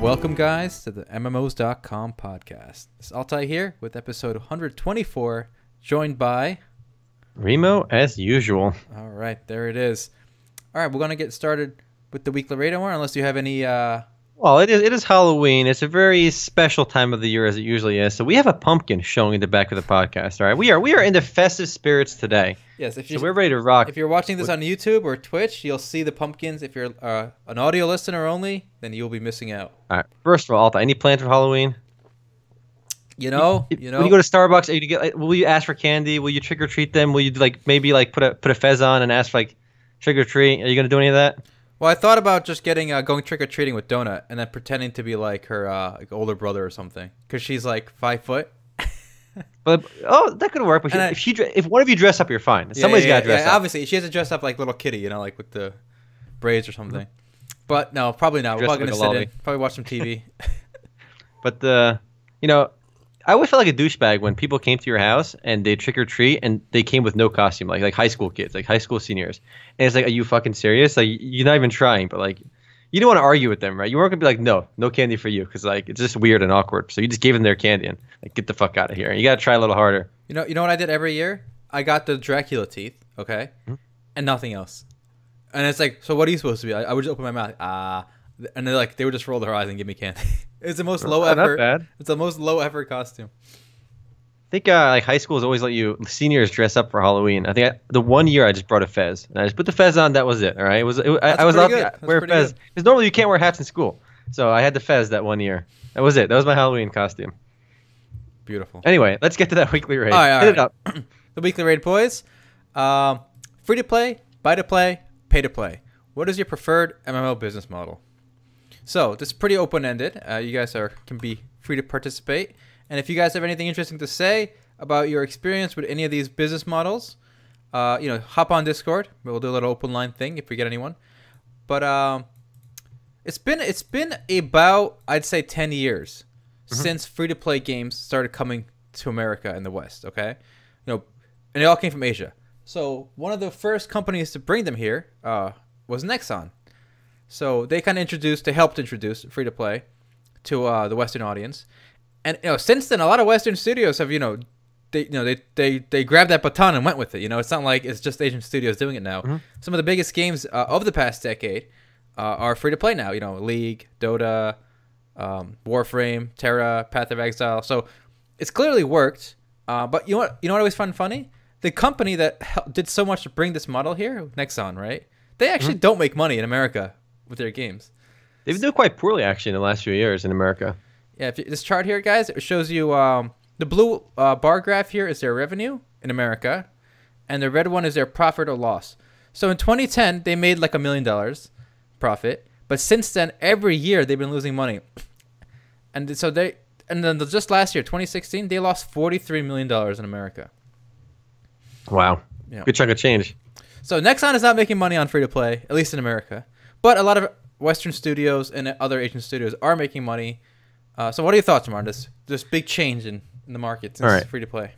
Welcome, guys, to the MMOs.com podcast. It's Altai here with episode 124, joined by... Remo, as usual. All right, there it is. All right, we're going to get started with the weekly radar, unless you have any... Well, it is Halloween. It's a very special time of the year, as it usually is. So we have a pumpkin showing in the back of the podcast. All right, we are in the festive spirits today. Yes, so we're ready to rock. If you're watching this on YouTube or Twitch, you'll see the pumpkins. If you're an audio listener only, then you'll be missing out. All right. First of all, Alta, any plans for Halloween? You know. When you go to Starbucks, will you ask for candy? Will you trick or treat them? Will you maybe put a fez on and ask for trick or treat? Are you gonna do any of that? Well, I thought about just going trick or treating with Donut and then pretending to be like her older brother or something, because she's like 5 foot. But that could work. But if one of you dress up, you're fine. Somebody's got to dress up. Obviously, she has to dress up like little kitty, like with the braids or something. But no, probably not. We're probably gonna sit in, probably watch some TV. But I always felt like a douchebag when people came to your house and they trick or treat and they came with no costume, like high school kids, like high school seniors. And it's like, are you fucking serious? Like, you're not even trying, but you don't want to argue with them, right? You weren't gonna be like, no candy for you, because it's just weird and awkward. So you just gave them their candy and get the fuck out of here. You gotta try a little harder. You know what I did every year? I got the Dracula teeth, okay, and nothing else. And it's like, so what are you supposed to be? I would just open my mouth, and they would just roll their eyes and give me candy. It's the most low effort. Not bad. It's the most low effort costume. I think high schools always let you seniors dress up for Halloween. I think the one year I just brought a fez and I just put the fez on. That was it. All right, I was allowed to wear a fez because normally you can't wear hats in school. So I had the fez that one year. That was it. That was my Halloween costume. Beautiful. Anyway, let's get to that weekly raid. All right. Hit it up. The weekly raid, boys. Free to play, buy to play, pay to play. What is your preferred MMO business model? So this is pretty open-ended. You guys can be free to participate. And if you guys have anything interesting to say about your experience with any of these business models, hop on Discord. We'll do a little open line thing if we get anyone. But it's been about, I'd say, 10 years since free-to-play games started coming to America and the West. Okay, and they all came from Asia. So one of the first companies to bring them here was Nexon. So they helped introduce free-to-play to the Western audience. And since then, a lot of Western studios have they grabbed that baton and went with it. It's not like it's just Asian studios doing it now. Some of the biggest games of the past decade are free to play now. League, Dota, Warframe, Tera, Path of Exile. So it's clearly worked. But you know what I always find funny? The company that did so much to bring this model here, Nexon, right? They actually don't make money in America with their games. They've been doing quite poorly actually in the last few years in America. Yeah, this chart here, guys, it shows you the blue bar graph here is their revenue in America, and the red one is their profit or loss. So in 2010, they made like $1 million profit, but since then, every year they've been losing money. And then just last year, 2016, they lost $43 million in America. Wow, good chunk of change. So Nexon is not making money on free to play, at least in America, but a lot of Western studios and other Asian studios are making money. So what are your thoughts, Martin? This big change in the market since free to play.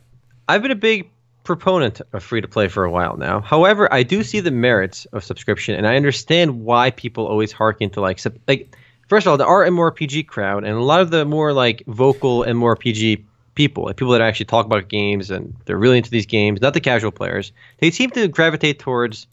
I've been a big proponent of free to play for a while now. However, I do see the merits of subscription, and I understand why people always harken to first of all, there are MMORPG crowd, and a lot of the more vocal MMORPG people, people that actually talk about games and they're really into these games, not the casual players. They seem to gravitate towards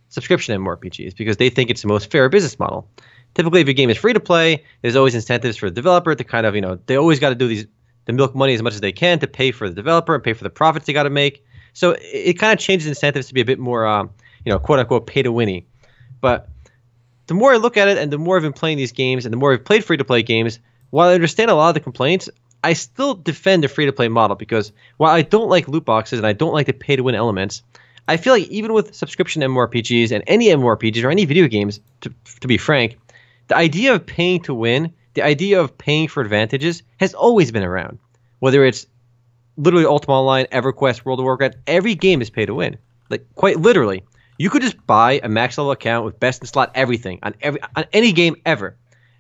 subscription MMORPGs because they think it's the most fair business model. Typically, if your game is free to play, there's always incentives for the developer to kind of, they always got to do to milk money as much as they can to pay for the developer and pay for the profits they got to make. So it kind of changes incentives to be a bit more, quote unquote, pay to winny. But the more I look at it and the more I've been playing these games and the more I've played free to play games, while I understand a lot of the complaints, I still defend the free to play model because while I don't like loot boxes and I don't like the pay to win elements, I feel like even with subscription MMORPGs and any MMORPGs or any video games, to be frank, the idea of paying to win, the idea of paying for advantages has always been around. Whether it's literally Ultima Online, EverQuest, World of Warcraft, every game is pay to win. Quite literally. You could just buy a max level account with best in slot everything on any game ever.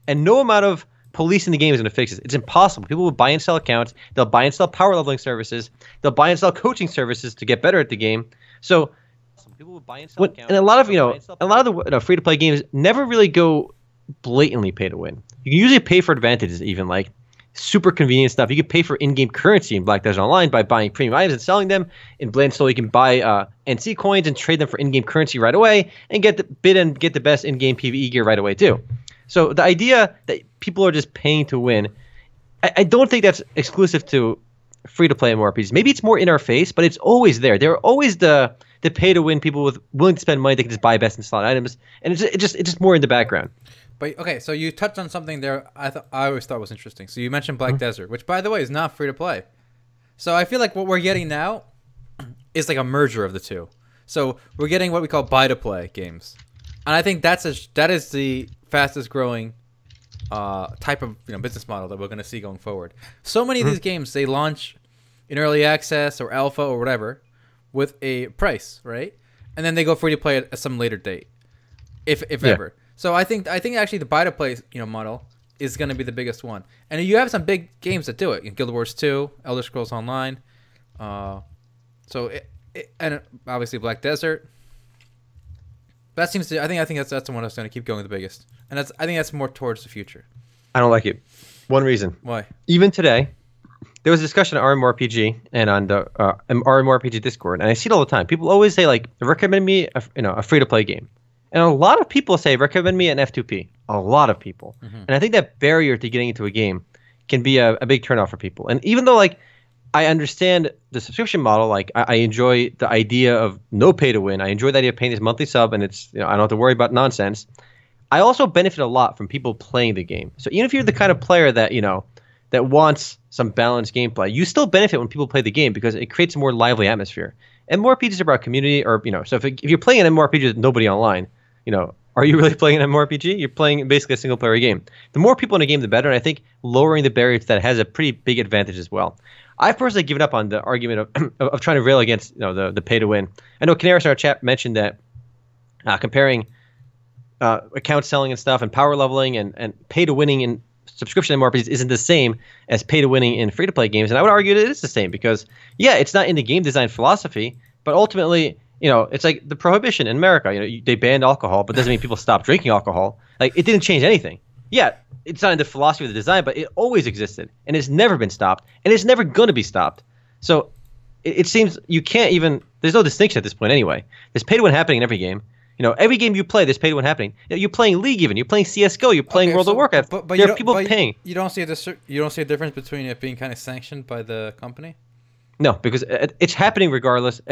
And no amount of policing the game is going to fix it. It's impossible. People will buy and sell accounts. They'll buy and sell power leveling services. They'll buy and sell coaching services to get better at the game. So people will buy and sell accounts. And a lot of the free to play games never really go blatantly pay to win. You can usually pay for advantages, even like super convenient stuff. You can pay for in-game currency in Black Desert Online by buying premium items and selling them. In Blend Soul, you can buy NC coins and trade them for in-game currency right away, and get the best in-game PvE gear right away too. So the idea that people are just paying to win, I don't think that's exclusive to free-to-play MMORPGs. Maybe it's more in our face, but it's always there. There are always the pay-to-win people with willing to spend money. They can just buy best in slot items, and it's just more in the background. But okay, so you touched on something there I always thought was interesting. So you mentioned Black Desert, which by the way is not free to play. So I feel like what we're getting now is like a merger of the two. So we're getting what we call buy to play games, and I think that is the fastest growing type of business model that we're going to see going forward. So many of these games, they launch in early access or alpha or whatever with a price, right? And then they go free to play at some later date, if ever. So I think actually the buy to play model is going to be the biggest one. And you have some big games that do it. Guild Wars 2, Elder Scrolls Online, and obviously Black Desert. That seems to. I think that's the one that's going to keep going the biggest. And I think that's more towards the future. I don't like it. One reason. Why? Even today, there was a discussion on RMORPG and on the RMORPG Discord, and I see it all the time. People always say like, recommend me a free to play game. And a lot of people say, recommend me an F2P. A lot of people. And I think that barrier to getting into a game can be a big turnoff for people. And even though, like, I understand the subscription model, like, I enjoy the idea of no pay to win. I enjoy the idea of paying this monthly sub, and it's, I don't have to worry about nonsense. I also benefit a lot from people playing the game. So even if you're the kind of player that, that wants some balanced gameplay, you still benefit when people play the game because it creates a more lively atmosphere. And more MMORPGs are about community, or, so if you're playing an MMORPG with nobody online, are you really playing an MMORPG? You're playing basically a single-player game. The more people in a game, the better, and I think lowering the barrier to that has a pretty big advantage as well. I've personally given up on the argument of trying to rail against the pay-to-win. I know Canaris in our chat mentioned that comparing account selling and stuff and power leveling and pay-to-winning in subscription MMORPGs isn't the same as pay-to-winning in free-to-play games, and I would argue that it is the same because, yeah, it's not in the game design philosophy, but ultimately – it's like the prohibition in America. They banned alcohol, but doesn't mean people stop drinking alcohol. Like, it didn't change anything. Yeah, it's not in the philosophy of the design, but it always existed, and it's never been stopped, and it's never going to be stopped. So it seems you can't even – there's no distinction at this point anyway. There's pay-to-win happening in every game. Every game you play, there's pay-to-win happening. You're playing League even. You're playing CSGO. You're playing World of Warcraft. But there are people paying. You don't see a difference between it being kind of sanctioned by the company? No, because it's happening regardless.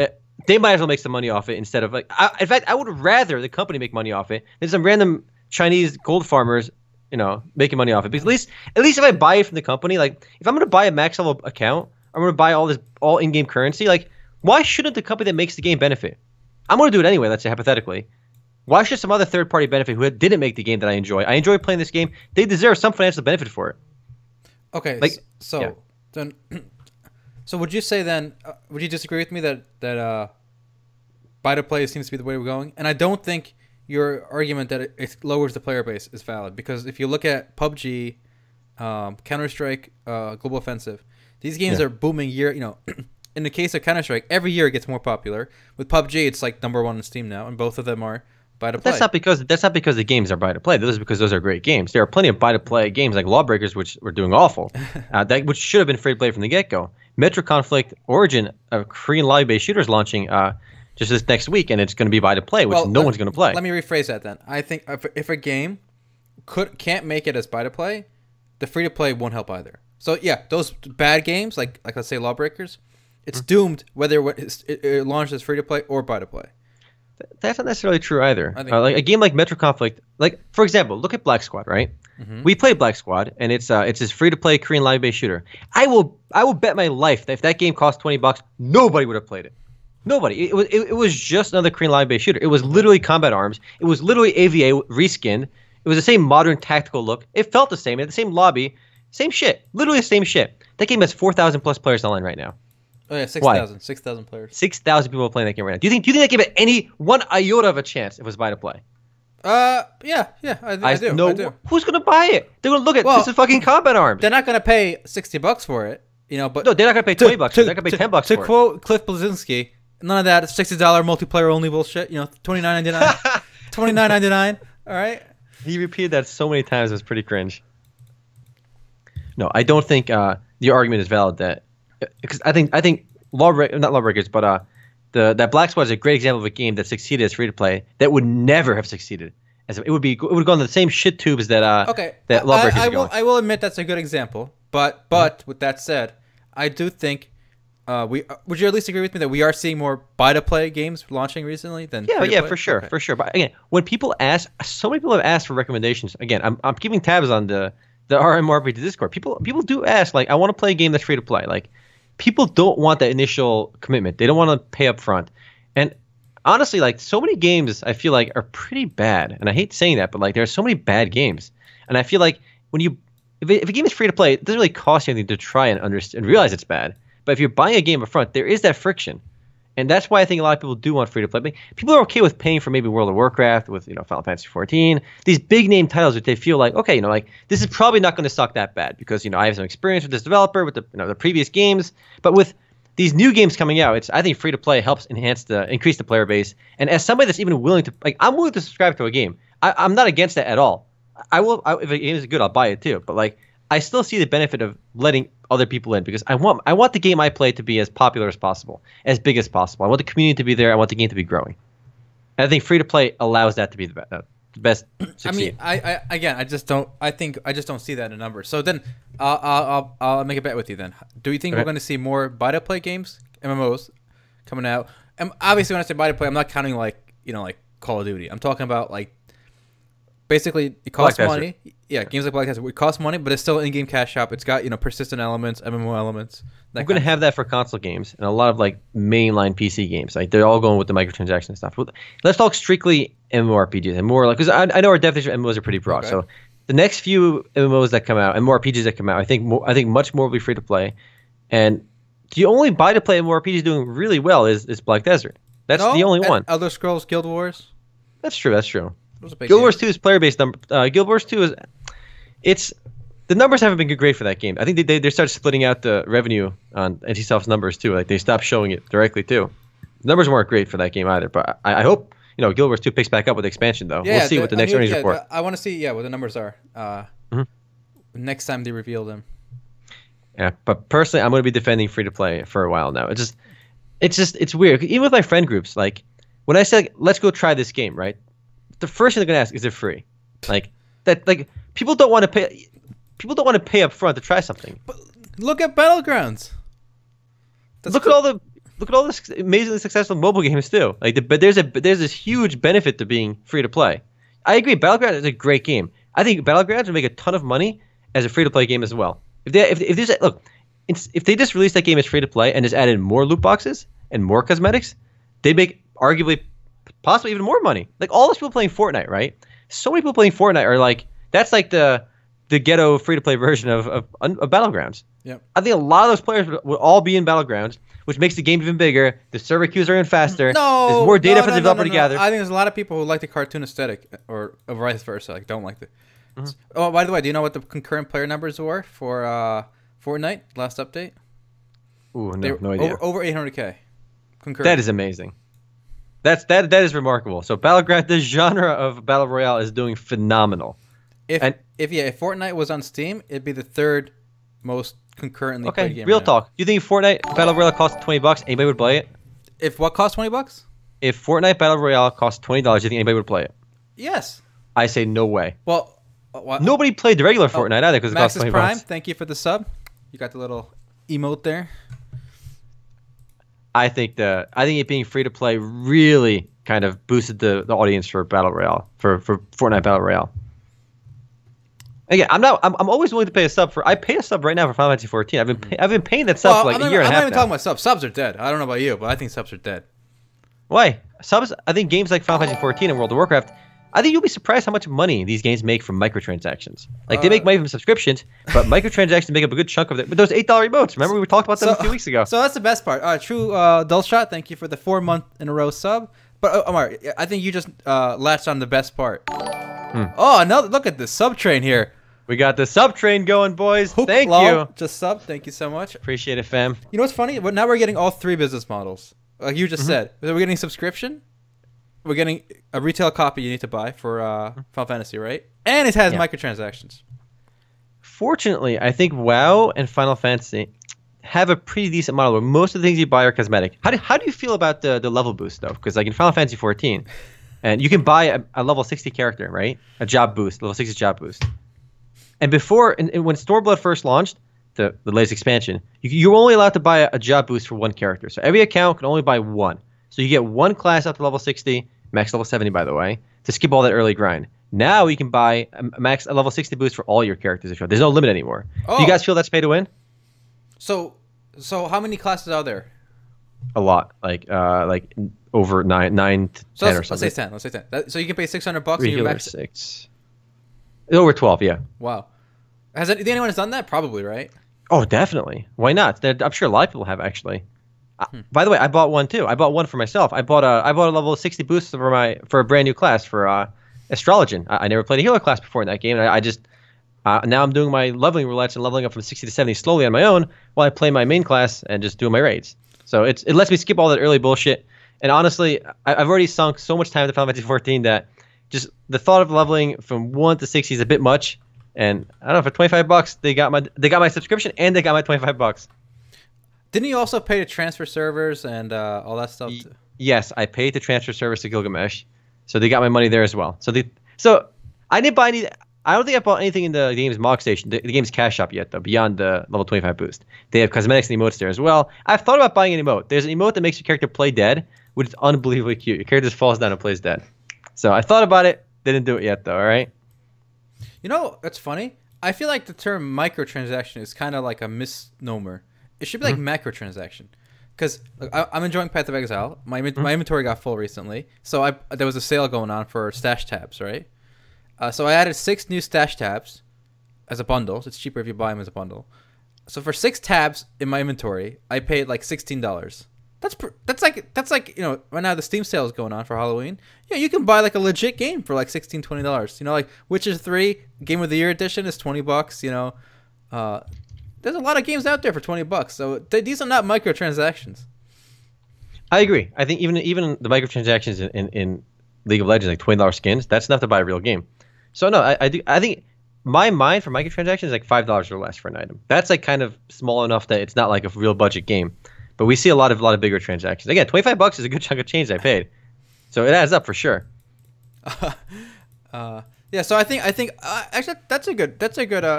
They might as well make some money off it instead of in fact, I would rather the company make money off it than some random Chinese gold farmers, making money off it. Because at least if I buy it from the company, like if I'm going to buy a max level account, I'm going to buy all in-game currency. Like, why shouldn't the company that makes the game benefit? I'm going to do it anyway. Let's say hypothetically. Why should some other third party benefit who didn't make the game that I enjoy? I enjoy playing this game. They deserve some financial benefit for it. Okay, then. So would you say then? Would you disagree with me that buy to play seems to be the way we're going? And I don't think your argument that it lowers the player base is valid, because if you look at PUBG, Counter-Strike, Global Offensive, these games are booming year. In the case of Counter-Strike, every year it gets more popular. With PUBG, it's like #1 on Steam now, and both of them are buy to play. That's not because the games are buy to play. Those are because those are great games. There are plenty of buy to play games like Lawbreakers, which were doing awful, which should have been free to play from the get go. Metro Conflict Origin, a Korean lobby-based shooter, is launching just this next week, and it's going to be buy to play, which no one's going to play. Let me rephrase that then. I think if a game can't make it as buy to play, the free to play won't help either. So yeah, those bad games like let's say Lawbreakers, it's doomed whether it launches as free to play or buy to play. That's not necessarily true either. Like a game like Metro Conflict, like for example, look at Black Squad, right? We played Black Squad, and it's this free-to-play Korean live-based shooter. I will bet my life that if that game cost $20, nobody would have played it. Nobody. It was just another Korean live-based shooter. It was literally combat arms. It was literally AVA reskinned. It was the same modern tactical look. It felt the same. It had the same lobby, same shit. Literally the same shit. That game has 4,000 plus players online right now. Oh yeah, 6,000. 6,000 players. 6,000 people are playing that game right now. Do you think that game had any one iota of a chance if it was buy to play? Yeah, I do. No, I do. Who's gonna buy it? They're gonna look at this is fucking combat arms. They're not gonna pay $60 for it, but no, they're not gonna pay $20. They're gonna pay $10 to quote Cliff Blazinski, none of that $60 multiplayer only bullshit. $29.99, $29.99. All right. He repeated that so many times. It was pretty cringe. No, I don't think your argument is valid. That because I think not lawbreakers, but that Black Squad is a great example of a game that succeeded as free to play that would never have succeeded. It would have gone the same shit tubes that that lawbreakers are going. I will admit that's a good example. But with that said, I do think would you at least agree with me that we are seeing more buy to play games launching recently than yeah, for sure, for sure. But again, when people ask, so many people have asked for recommendations. Again, I'm keeping tabs on the RMRPG Discord. People do ask, like, I want to play a game that's free to play. Like, people don't want that initial commitment. They don't want to pay up front. And honestly, like, so many games I feel like are pretty bad. And I hate saying that, but like there are so many bad games. And I feel like when if a game is free to play, it doesn't really cost you anything to try and understand and realize it's bad. But if you're buying a game up front, there is that friction. And that's why I think a lot of people do want free to play. People are okay with paying for maybe World of Warcraft, with Final Fantasy XIV, these big name titles that they feel like, okay, like this is probably not going to suck that bad because I have some experience with this developer, with the previous games. But with these new games coming out, I think free to play helps increase the player base. And as somebody that's even willing to, like, I'm willing to subscribe to a game. I'm not against that at all. If a game is good, I'll buy it too. But like, I still see the benefit of letting other people in because I want the game I play to be as popular as possible, as big as possible. I want the community to be there. I want the game to be growing. And I think free to play allows that to be the best. Succeed. I mean, I just don't see that in numbers. So then, I'll make a bet with you. Then, do you think we're going to see more buy to play games, MMOs, coming out? And obviously, when I say buy to play, I'm not counting like Call of Duty. I'm talking about like basically it costs money. Yeah, games like Black Desert, it costs money, but it's still an in-game cash shop. It's got persistent elements, MMO elements. We're going to have that for console games and a lot of like mainline PC games. Like they're all going with the microtransaction stuff. Let's talk strictly MMORPGs and more like because I know our definition of MMOs are pretty broad. Okay. So the next few MMOs that come out, MMORPGs that come out, I think much more will be free to play. And the only buy to play MMORPGs doing really well is Black Desert. That's the only one. Elder Scrolls Guild Wars. That's true. Guild Wars 2 is player based number. Guild Wars 2 is the numbers haven't been great for that game. I think they started splitting out the revenue on NCSoft's numbers too. Like they stopped showing it directly too. The numbers weren't great for that game either. But I hope Guild Wars 2 picks back up with the expansion though. Yeah, we'll see what the next earnings report. I want to see what the numbers are next time they reveal them. Yeah, but personally, I'm going to be defending free to play for a while now. It's weird. Even with my friend groups, like when I said let's go try this game, right? The first thing they're gonna ask is it free, like that. Like people don't want to pay. People don't want to pay up front to try something. But look at Battlegrounds. Look at all the amazingly successful mobile games too. Like, but there's this huge benefit to being free to play. I agree. Battlegrounds is a great game. I think Battlegrounds would make a ton of money as a free to play game as well. If they just released that game as free to play and just added more loot boxes and more cosmetics, they'd make arguably possibly even more money. Like all those people playing Fortnite, right? So many people playing Fortnite are like that's like the ghetto free to play version of Battlegrounds. Yep. I think a lot of those players would all be in Battlegrounds, which makes the game even bigger. The server queues are even faster. There's more data for the developer to gather. I think there's a lot of people who like the cartoon aesthetic, or vice versa. Like don't like the. Mm-hmm. Oh, by the way, do you know what the concurrent player numbers were for Fortnite last update? Ooh, no idea. Over 800K. Concurrent. That is amazing. That is remarkable. So Battleground, this genre of battle royale is doing phenomenal. If Fortnite was on Steam, it'd be the third most concurrently played game. Real talk. Do you think Fortnite battle royale costs $20? Anybody would play it? If what costs $20? If Fortnite battle royale costs $20, do you think anybody would play it? Yes. I say no way. Well, nobody played the regular Fortnite either because it costs $20. Prime, thank you for the sub. You got the little emote there. I think it being free to play really kind of boosted the audience for battle royale for Fortnite battle royale. Again, I'm always willing to pay a sub for. I pay a sub right now for Final Fantasy XIV. I've been paying that sub for like a year and a half. I'm not even talking about subs. Subs are dead. I don't know about you, but I think subs are dead. Why? Subs. I think games like Final Fantasy XIV and World of Warcraft. I think you'll be surprised how much money these games make from microtransactions. Like they make money from subscriptions, but microtransactions make up a good chunk of it. But those $8 emotes, remember we talked about them a few weeks ago. So that's the best part. True Dull Shot, thank you for the 4 month in a row sub. But Omar, I think you just latched on the best part. Oh, now look at this sub train here. We got the sub train going, boys. Thank you. Just sub. Thank you so much. Appreciate it, fam. You know what's funny? But now we're getting all 3 business models, like you just said. We're getting subscription. we're getting a retail copy you need to buy for Final Fantasy, right? And it has microtransactions. Fortunately, I think WoW and Final Fantasy have a pretty decent model where most of the things you buy are cosmetic. How do you feel about the level boost though? Because like in Final Fantasy 14, and you can buy a level 60 character, right? A job boost, level 60 job boost. And before, and when Stormblood first launched, the latest expansion, you were only allowed to buy a job boost for one character. So every account can only buy one. So you get one class up to level 60, max level 70 by the way, to skip all that early grind. Now you can buy a level 60 boost for all your characters. There's no limit anymore. Oh. Do you guys feel that's pay to win? So how many classes are there? A lot, like over 9 to 10 or something. Let's say 10. So you can pay $600 and you max 6. Over 12, yeah. Wow. Has anyone done that? Probably, right? Oh, definitely. Why not? I'm sure a lot of people have actually. By the way, I bought one too. I bought one for myself. I bought a level 60 boost for a brand new class for Astrologian. I never played a healer class before in that game. And I just now I'm doing my leveling roulettes and leveling up from 60 to 70 slowly on my own while I play my main class and just doing my raids. So it lets me skip all that early bullshit. And honestly, I've already sunk so much time into Final Fantasy 14 that just the thought of leveling from 1 to 60 is a bit much. And I don't know, for $25 they got my subscription and they got my $25. Didn't you also pay to transfer servers and all that stuff? Yes, I paid to transfer service to Gilgamesh, so they got my money there as well. So I didn't buy any. I don't think I bought anything in the game's MOG station, the game's cash shop yet though. Beyond the level 25 boost, they have cosmetics and emotes there as well. I've thought about buying an emote. There's an emote that makes your character play dead, which is unbelievably cute. Your character just falls down and plays dead. So I thought about it, didn't do it yet though. All right. You know, it's funny. I feel like the term microtransaction is kind of like a misnomer. It should be like macrotransaction, because I'm enjoying Path of Exile. My inventory got full recently, so there was a sale going on for stash tabs, right? So I added 6 new stash tabs as a bundle. So it's cheaper if you buy them as a bundle. So for 6 tabs in my inventory, I paid like $16. That's like you know, right now the Steam sale is going on for Halloween. Yeah, you can buy like a legit game for like $16-20. You know, like Witcher 3 Game of the Year edition is $20. You know, there's a lot of games out there for $20. So these are not microtransactions. I agree. I think even the microtransactions in League of Legends, like $20 skins, that's enough to buy a real game. So no, I think my mind for microtransactions is like $5 or less for an item. That's like kind of small enough that it's not like a real budget game. But we see a lot of bigger transactions. Again, $25 is a good chunk of change I paid, so it adds up for sure. Yeah, so I think actually that's a good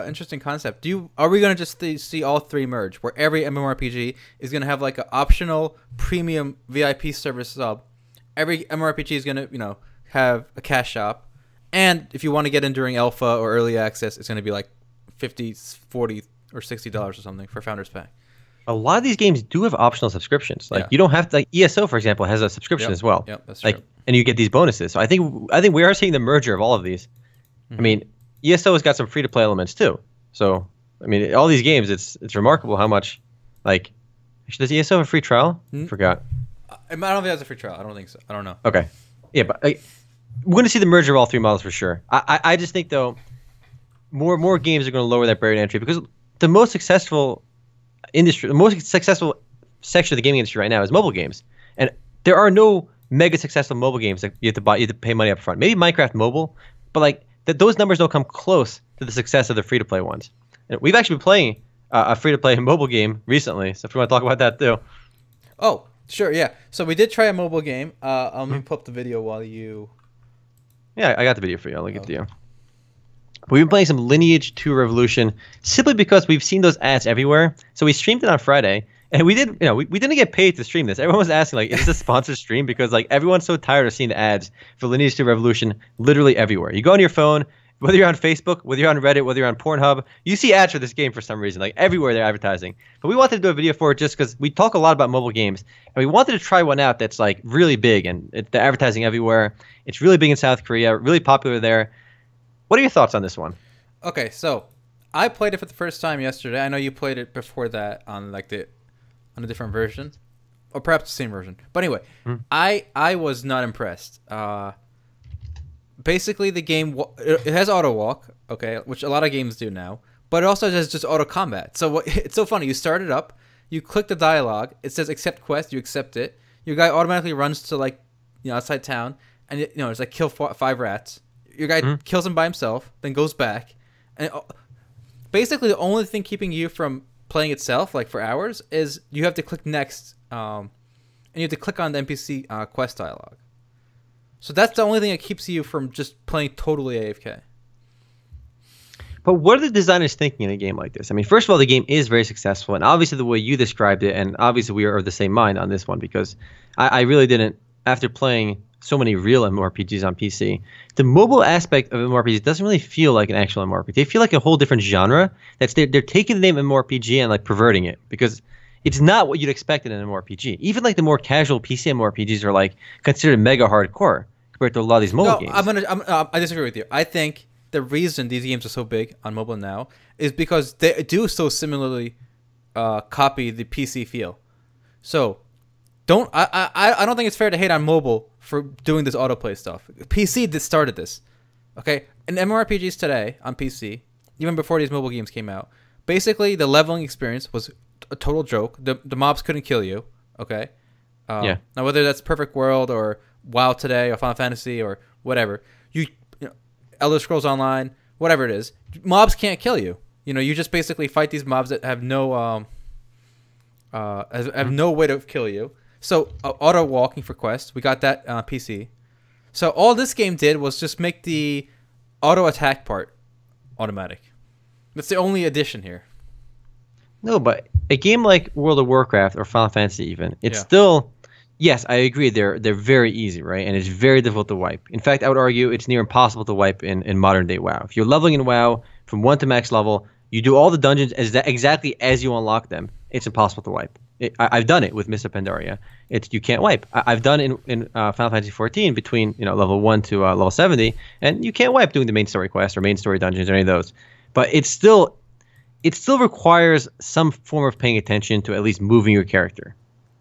interesting concept. Are we gonna just see all 3 merge, where every MMORPG is gonna have like an optional premium VIP service sub? Every MMORPG is gonna have a cash shop, and if you want to get in during alpha or early access, it's gonna be like $50, $40, or $60 or something for Founders Pack. A lot of these games do have optional subscriptions. Like you don't have to, like ESO for example has a subscription as well. Yep, that's true. Like, and you get these bonuses. So I think we are seeing the merger of all of these. I mean, ESO has got some free to play elements too. So I mean, all these games, it's remarkable how much. Like, actually, does ESO have a free trial? Forgot. I don't think it has a free trial. I don't think so. I don't know. Okay, yeah, but we're going to see the merger of all 3 models for sure. I just think though, more games are going to lower that barrier to entry, because the most successful industry, the most successful section of the gaming industry right now is mobile games, and there are no mega successful mobile games that you have to pay money up front. Maybe Minecraft Mobile, but like those numbers don't come close to the success of the free to play ones. And we've actually been playing a free to play mobile game recently, so if you want to talk about that too. Oh, sure, yeah. So we did try a mobile game. Let me pull up the video while you. Yeah, I got the video for you. I'll link it to you. We've been playing some Lineage 2 Revolution simply because we've seen those ads everywhere. So we streamed it on Friday, and we didn't get paid to stream this. Everyone was asking, like, is this a sponsored stream? Because like everyone's so tired of seeing the ads for Lineage 2 Revolution literally everywhere. You go on your phone, whether you're on Facebook, whether you're on Reddit, whether you're on Pornhub, you see ads for this game for some reason. Like everywhere they're advertising. But we wanted to do a video for it just because we talk a lot about mobile games, and we wanted to try one out that's like really big, and the advertising everywhere. It's really big in South Korea, really popular there. What are your thoughts on this one? Okay, so I played it for the first time yesterday. I know you played it before that on like on a different version, or perhaps the same version. But anyway, I was not impressed. Basically, the game it has auto walk, okay, which a lot of games do now, but it also has just auto combat. So it's so funny. You start it up, you click the dialogue, it says accept quest, you accept it. Your guy automatically runs to like outside town, and it's like kill 5 rats. Your guy kills them by himself, then goes back, and basically the only thing keeping you from playing itself, like for hours, is you have to click next, and you have to click on the NPC quest dialogue. So that's the only thing that keeps you from just playing totally AFK. But what are the designers thinking in a game like this? I mean, first of all, the game is very successful, and obviously the way you described it, and obviously we are of the same mind on this one, because I really didn't, after playing so many real MMORPGs on PC, the mobile aspect of MMORPGs doesn't really feel like an actual MMORPG. They feel like a whole different genre. They're taking the name MMORPG and like perverting it, because it's not what you'd expect in an MMORPG. Even like the more casual PC MMORPGs are like considered mega hardcore compared to a lot of these mobile games. I disagree with you. I think the reason these games are so big on mobile now is because they do so similarly copy the PC feel. So I don't think it's fair to hate on mobile for doing this autoplay stuff. PC that started this. Okay? And MMORPGs today on PC, even before these mobile games came out, basically the leveling experience was a total joke. The mobs couldn't kill you. Okay? Yeah. Now whether that's Perfect World or WoW today or Final Fantasy or whatever, you know, Elder Scrolls Online, whatever it is, mobs can't kill you. You know, you just basically fight these mobs that have no have no way to kill you. So auto walking for quests, we got that PC. So all this game did was just make the auto attack part automatic. That's the only addition here. No, but a game like World of Warcraft or Final Fantasy even, it's still, yes, I agree, they're very easy, right? And it's very difficult to wipe. In fact, I would argue it's near impossible to wipe in modern day WoW. If you're leveling in WoW from 1 to max level, you do all the dungeons exactly as you unlock them, it's impossible to wipe. I've done it with Mists of Pandaria. You can't wipe. I've done it in Final Fantasy XIV between level 1 to level 70, and you can't wipe doing the main story quest or main story dungeons or any of those. But it still requires some form of paying attention to at least moving your character.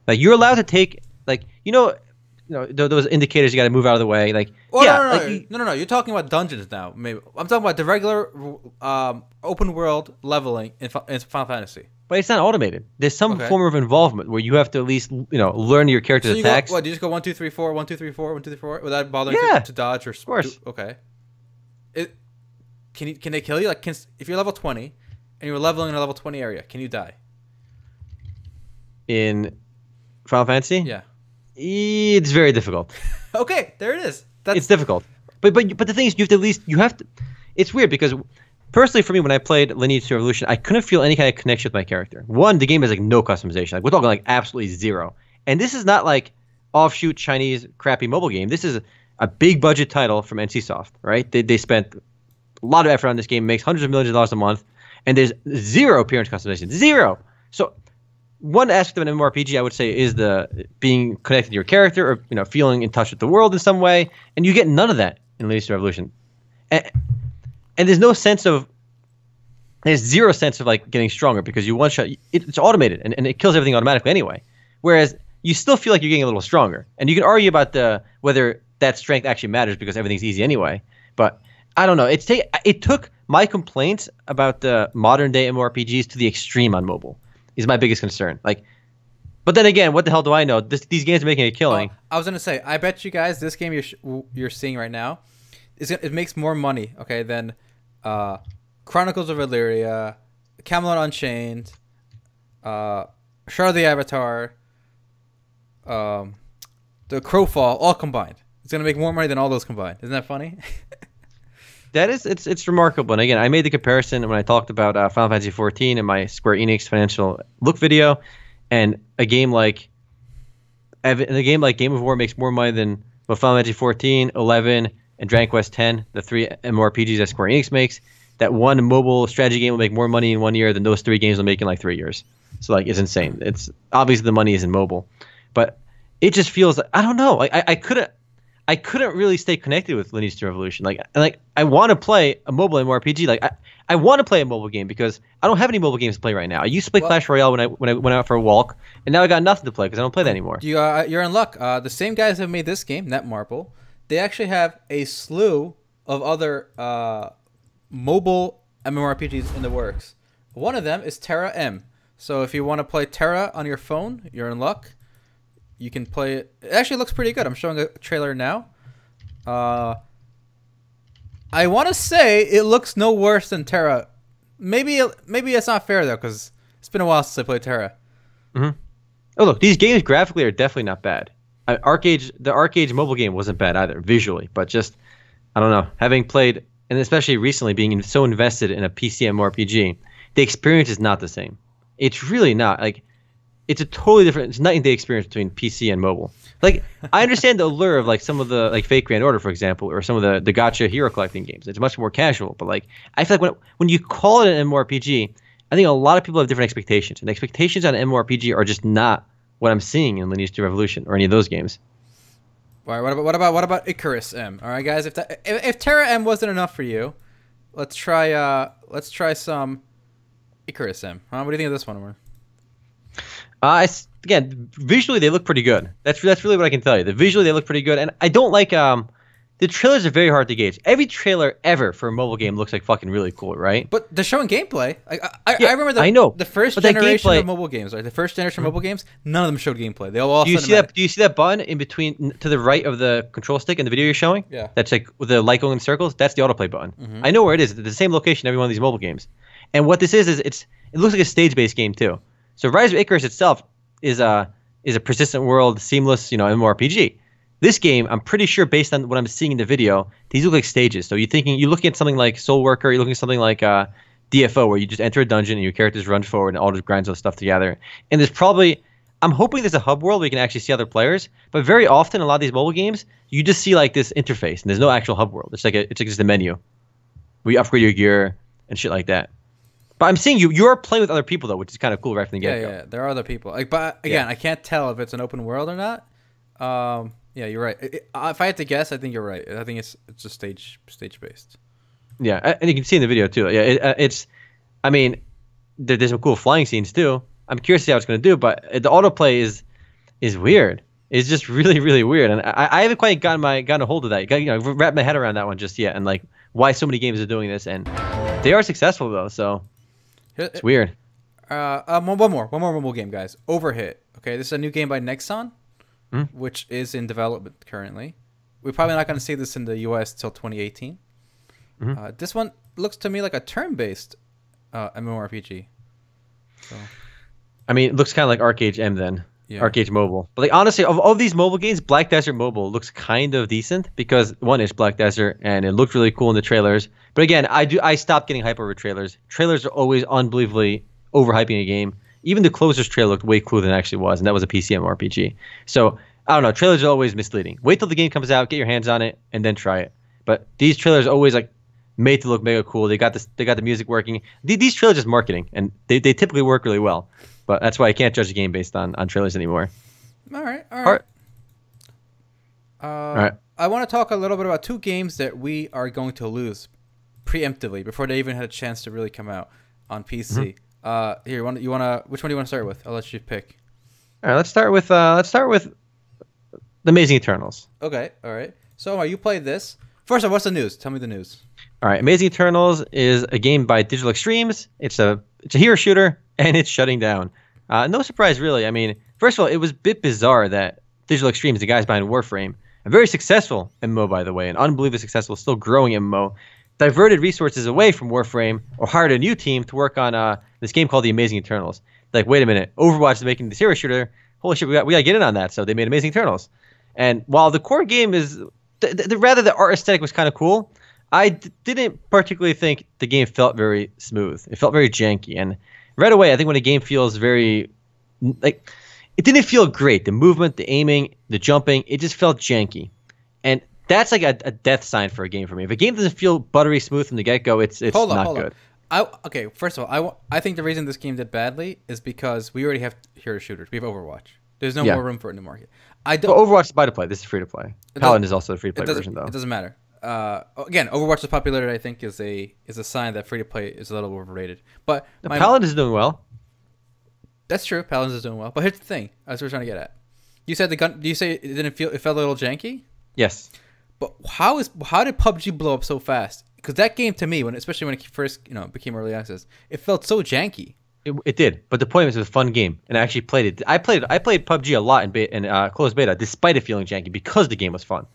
Like you're allowed to take those indicators you got to move out of the way. Like no. You're talking about dungeons now. Maybe I'm talking about the regular open world leveling in Final Fantasy. But it's not automated. There's some form of involvement where you have to at least learn your character's attacks. Do you just go 1 2 3 4 1 2 3 4 1 2 3 4 without bothering to dodge or? Of course. Okay. Can they kill you? Like if you're level 20 and you're leveling in a level 20 area, can you die? In Final Fantasy? Yeah. It's very difficult. Okay, there it is. It's difficult. But the thing is, you have to. It's weird because personally for me, when I played Lineage 2 Revolution, I couldn't feel any kind of connection with my character. One, the game has like no customization. Like we're talking like absolutely zero. And this is not like offshoot Chinese crappy mobile game. This is a big budget title from NCSoft, right? They spent a lot of effort on this game, makes hundreds of millions of dollars a month, and there's zero appearance customization. Zero. So one aspect of an MMORPG, I would say, is the being connected to your character or feeling in touch with the world in some way, and you get none of that in Lineage 2 Revolution. And there's zero sense of like getting stronger because you one shot. It's automated and it kills everything automatically anyway. Whereas you still feel like you're getting a little stronger, and you can argue about whether that strength actually matters because everything's easy anyway. But I don't know. It took my complaints about the modern day MMORPGs to the extreme on mobile. Is my biggest concern. But then again, what the hell do I know? These games are making a killing. I was gonna say, I bet you guys this game you're seeing right now, it makes more money, okay, than Chronicles of Illyria, Camelot Unchained, Shard of the Avatar, the Crowfall, all combined. It's gonna make more money than all those combined. Isn't that funny? That is, it's remarkable. And again, I made the comparison when I talked about Final Fantasy XIV in my Square Enix financial look video, and a game like Game of War makes more money than what Final Fantasy XIV, 11, and Dragon Quest X, the 3 MMORPGs that Square Enix makes. That one mobile strategy game will make more money in 1 year than those 3 games will make in like 3 years. So like, it's insane. It's obviously the money is in mobile, but it just feels like, I don't know. I couldn't really stay connected with Lineage 2 Revolution. I want to play a mobile MMORPG. I want to play a mobile game because I don't have any mobile games to play right now. I used to play Clash Royale when I went out for a walk, and now I got nothing to play because I don't play that anymore. You're in luck. The same guys who made this game, Netmarble, they actually have a slew of other mobile MMORPGs in the works. One of them is Tera M. So if you want to play Tera on your phone, you're in luck. You can play it. It actually looks pretty good. I'm showing a trailer now. I want to say it looks no worse than Tera. Maybe it's not fair though, because it's been a while since I played Tera. Mm-hmm. Oh look, these games graphically are definitely not bad. The Arcade mobile game wasn't bad either visually, but just I don't know. Having played, and especially recently being so invested in a PC MMORPG, the experience is not the same. It's really not. Like, it's a totally different. It's night and day experience between PC and mobile. Like, I understand the allure of like some of the like Fake Grand Order, for example, or some of the gacha hero collecting games. It's much more casual. But like, I feel like when you call it an MMORPG, I think a lot of people have different expectations, and expectations on MMORPG are just not what I'm seeing in Lineage 2 Revolution or any of those games. All right, what about Icarus M? All right, guys, if Tera M wasn't enough for you, let's try some Icarus M. What do you think of this one, Omar? Again, visually they look pretty good. That's really what I can tell you. Visually they look pretty good, and I don't like the trailers are very hard to gauge. Every trailer ever for a mobile game looks like fucking really cool, right? But they're showing gameplay. I remember the first generation of mobile games, right? The first generation of mobile games, none of them showed gameplay. They all do you see that button in between to the right of the control stick in the video you're showing? Yeah. That's like with the light going in circles. That's the autoplay button. Mm-hmm. I know where it is. It's the same location in every one of these mobile games. And what this is it looks like a stage-based game too. So Rise of Icarus itself is a persistent world, seamless, MMORPG. This game, I'm pretty sure, based on what I'm seeing in the video, these look like stages. So you're looking at something like Soul Worker, you're looking at something like DFO, where you just enter a dungeon and your characters run forward and all just grinds those stuff together. And I'm hoping there's a hub world where you can actually see other players. But very often, a lot of these mobile games, you just see like this interface, and there's no actual hub world. It's like just a menu where you upgrade your gear and shit like that. But I'm seeing you're playing with other people though, which is kind of cool right from the get-go. Yeah, there are other people. But again, I can't tell if it's an open world or not. Yeah, you're right. If I had to guess, I think you're right. I think it's just stage based. Yeah, and you can see in the video too. Yeah, I mean, there's some cool flying scenes too. I'm curious to see how it's going to do, but the autoplay is weird. It's just really, really weird, and I haven't quite gotten a hold of that. Wrap my head around that one just yet, and like why so many games are doing this, and they are successful though. So it's weird. One more mobile game, guys. Overhit. Okay, this is a new game by Nexon. Which is in development currently. We're probably not going to see this in the US till 2018. Mm-hmm. This one looks to me like a turn-based MMORPG. So, I mean, it looks kind of like Arcade M then. Yeah. Arcade Mobile. But like honestly, of all these mobile games, Black Desert Mobile looks kind of decent because one is Black Desert and it looked really cool in the trailers. But again, I stopped getting hype over trailers. Trailers are always unbelievably overhyping a game. Even the Closers trailer looked way cooler than it actually was, and that was a PC MMORPG. So, I don't know. Trailers are always misleading. Wait till the game comes out, get your hands on it, and then try it. But these trailers are always like made to look mega cool. They got the music working. These trailers are just marketing, and they typically work really well. But that's why I can't judge a game based on trailers anymore. All right. All right. I want to talk a little bit about two games that we are going to lose preemptively before they even had a chance to really come out on PC. Mm-hmm. Here, which one do you want to start with? I'll let you pick. All right, let's start with The Amazing Eternals. Okay, all right. So, you played this. First of all, what's the news? Tell me the news. All right, Amazing Eternals is a game by Digital Extremes. It's a hero shooter, and it's shutting down. No surprise, really. I mean, first of all, it was a bit bizarre that Digital Extremes, the guys behind Warframe, a very successful MMO, by the way, an unbelievably successful, still growing MMO, diverted resources away from Warframe or hired a new team to work on this game called The Amazing Eternals. Like, wait a minute, Overwatch is making this hero shooter. Holy shit, we got to get in on that. So they made Amazing Eternals. And while the core game is, rather the art aesthetic was kind of cool, I didn't particularly think the game felt very smooth. It felt very janky. And right away, I think when a game feels very, like, it didn't feel great. The movement, the aiming, the jumping, it just felt janky. And that's like a death sign for a game for me. If a game doesn't feel buttery smooth from the get-go, it's not good. Okay, first of all, I think the reason this game did badly is because we already have hero shooters. We have Overwatch. There's no more room for it in the market. Overwatch is buy-to-play. This is free-to-play. Paladin is also a free-to-play version, though. It doesn't matter. Again, Overwatch's popularity, I think, is a sign that free-to-play is a little overrated. But Paladin is doing well. That's true. Paladin is doing well. But here's the thing. That's what we're trying to get at. You said the gun. Do you say it felt a little janky? Yes. But how did PUBG blow up so fast? Because that game, to me, especially when it first became early access, it felt so janky. It did, but the point was it was a fun game, and I actually played it. I played PUBG a lot in closed beta, despite it feeling janky, because the game was fun.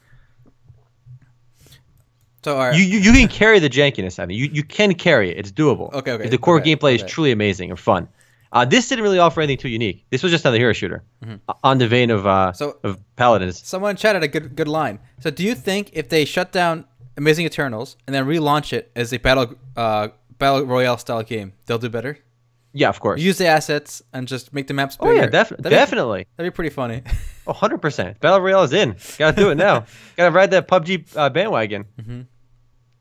So all right. You can carry the jankiness. I mean, you can carry it. It's doable. Okay. If the core okay, gameplay is truly amazing and fun. This didn't really offer anything too unique. This was just another hero shooter, on the vein of Paladins. Someone in chat had a good line. So do you think if they shut down Amazing Eternals and then relaunch it as a battle royale style game, they'll do better? Yeah, of course. Use the assets and just make the maps bigger. Oh yeah, definitely. That'd be pretty funny. 100%. Battle royale is in. Gotta do it now. Gotta ride that PUBG bandwagon.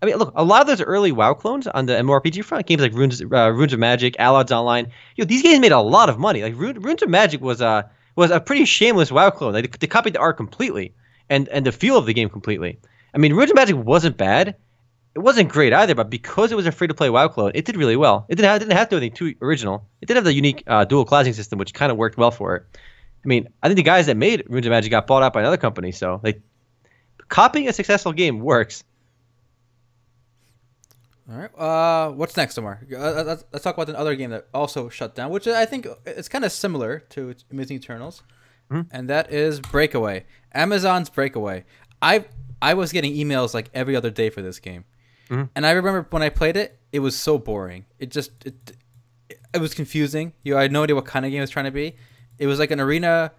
I mean, look, a lot of those early WoW clones on the MMORPG front, games like Runes of Magic, Allies Online, these games made a lot of money. Like Runes of Magic was a pretty shameless WoW clone. Like, they copied the art completely and the feel of the game completely. I mean, Runes of Magic wasn't bad. It wasn't great either, but because it was a free-to-play WoW clone, it did really well. It didn't have to do anything too original. It did have the unique dual classing system, which kind of worked well for it. I mean, I think the guys that made Runes of Magic got bought out by another company, so like copying a successful game works. All right. What's next, Omar? Let's talk about another game that also shut down, which I think it's kind of similar to Amazing Eternals, and that is Breakaway. Amazon's Breakaway. I was getting emails like every other day for this game, and I remember when I played it, it was so boring. It was confusing. I had no idea what kind of game it was trying to be. It was like an arena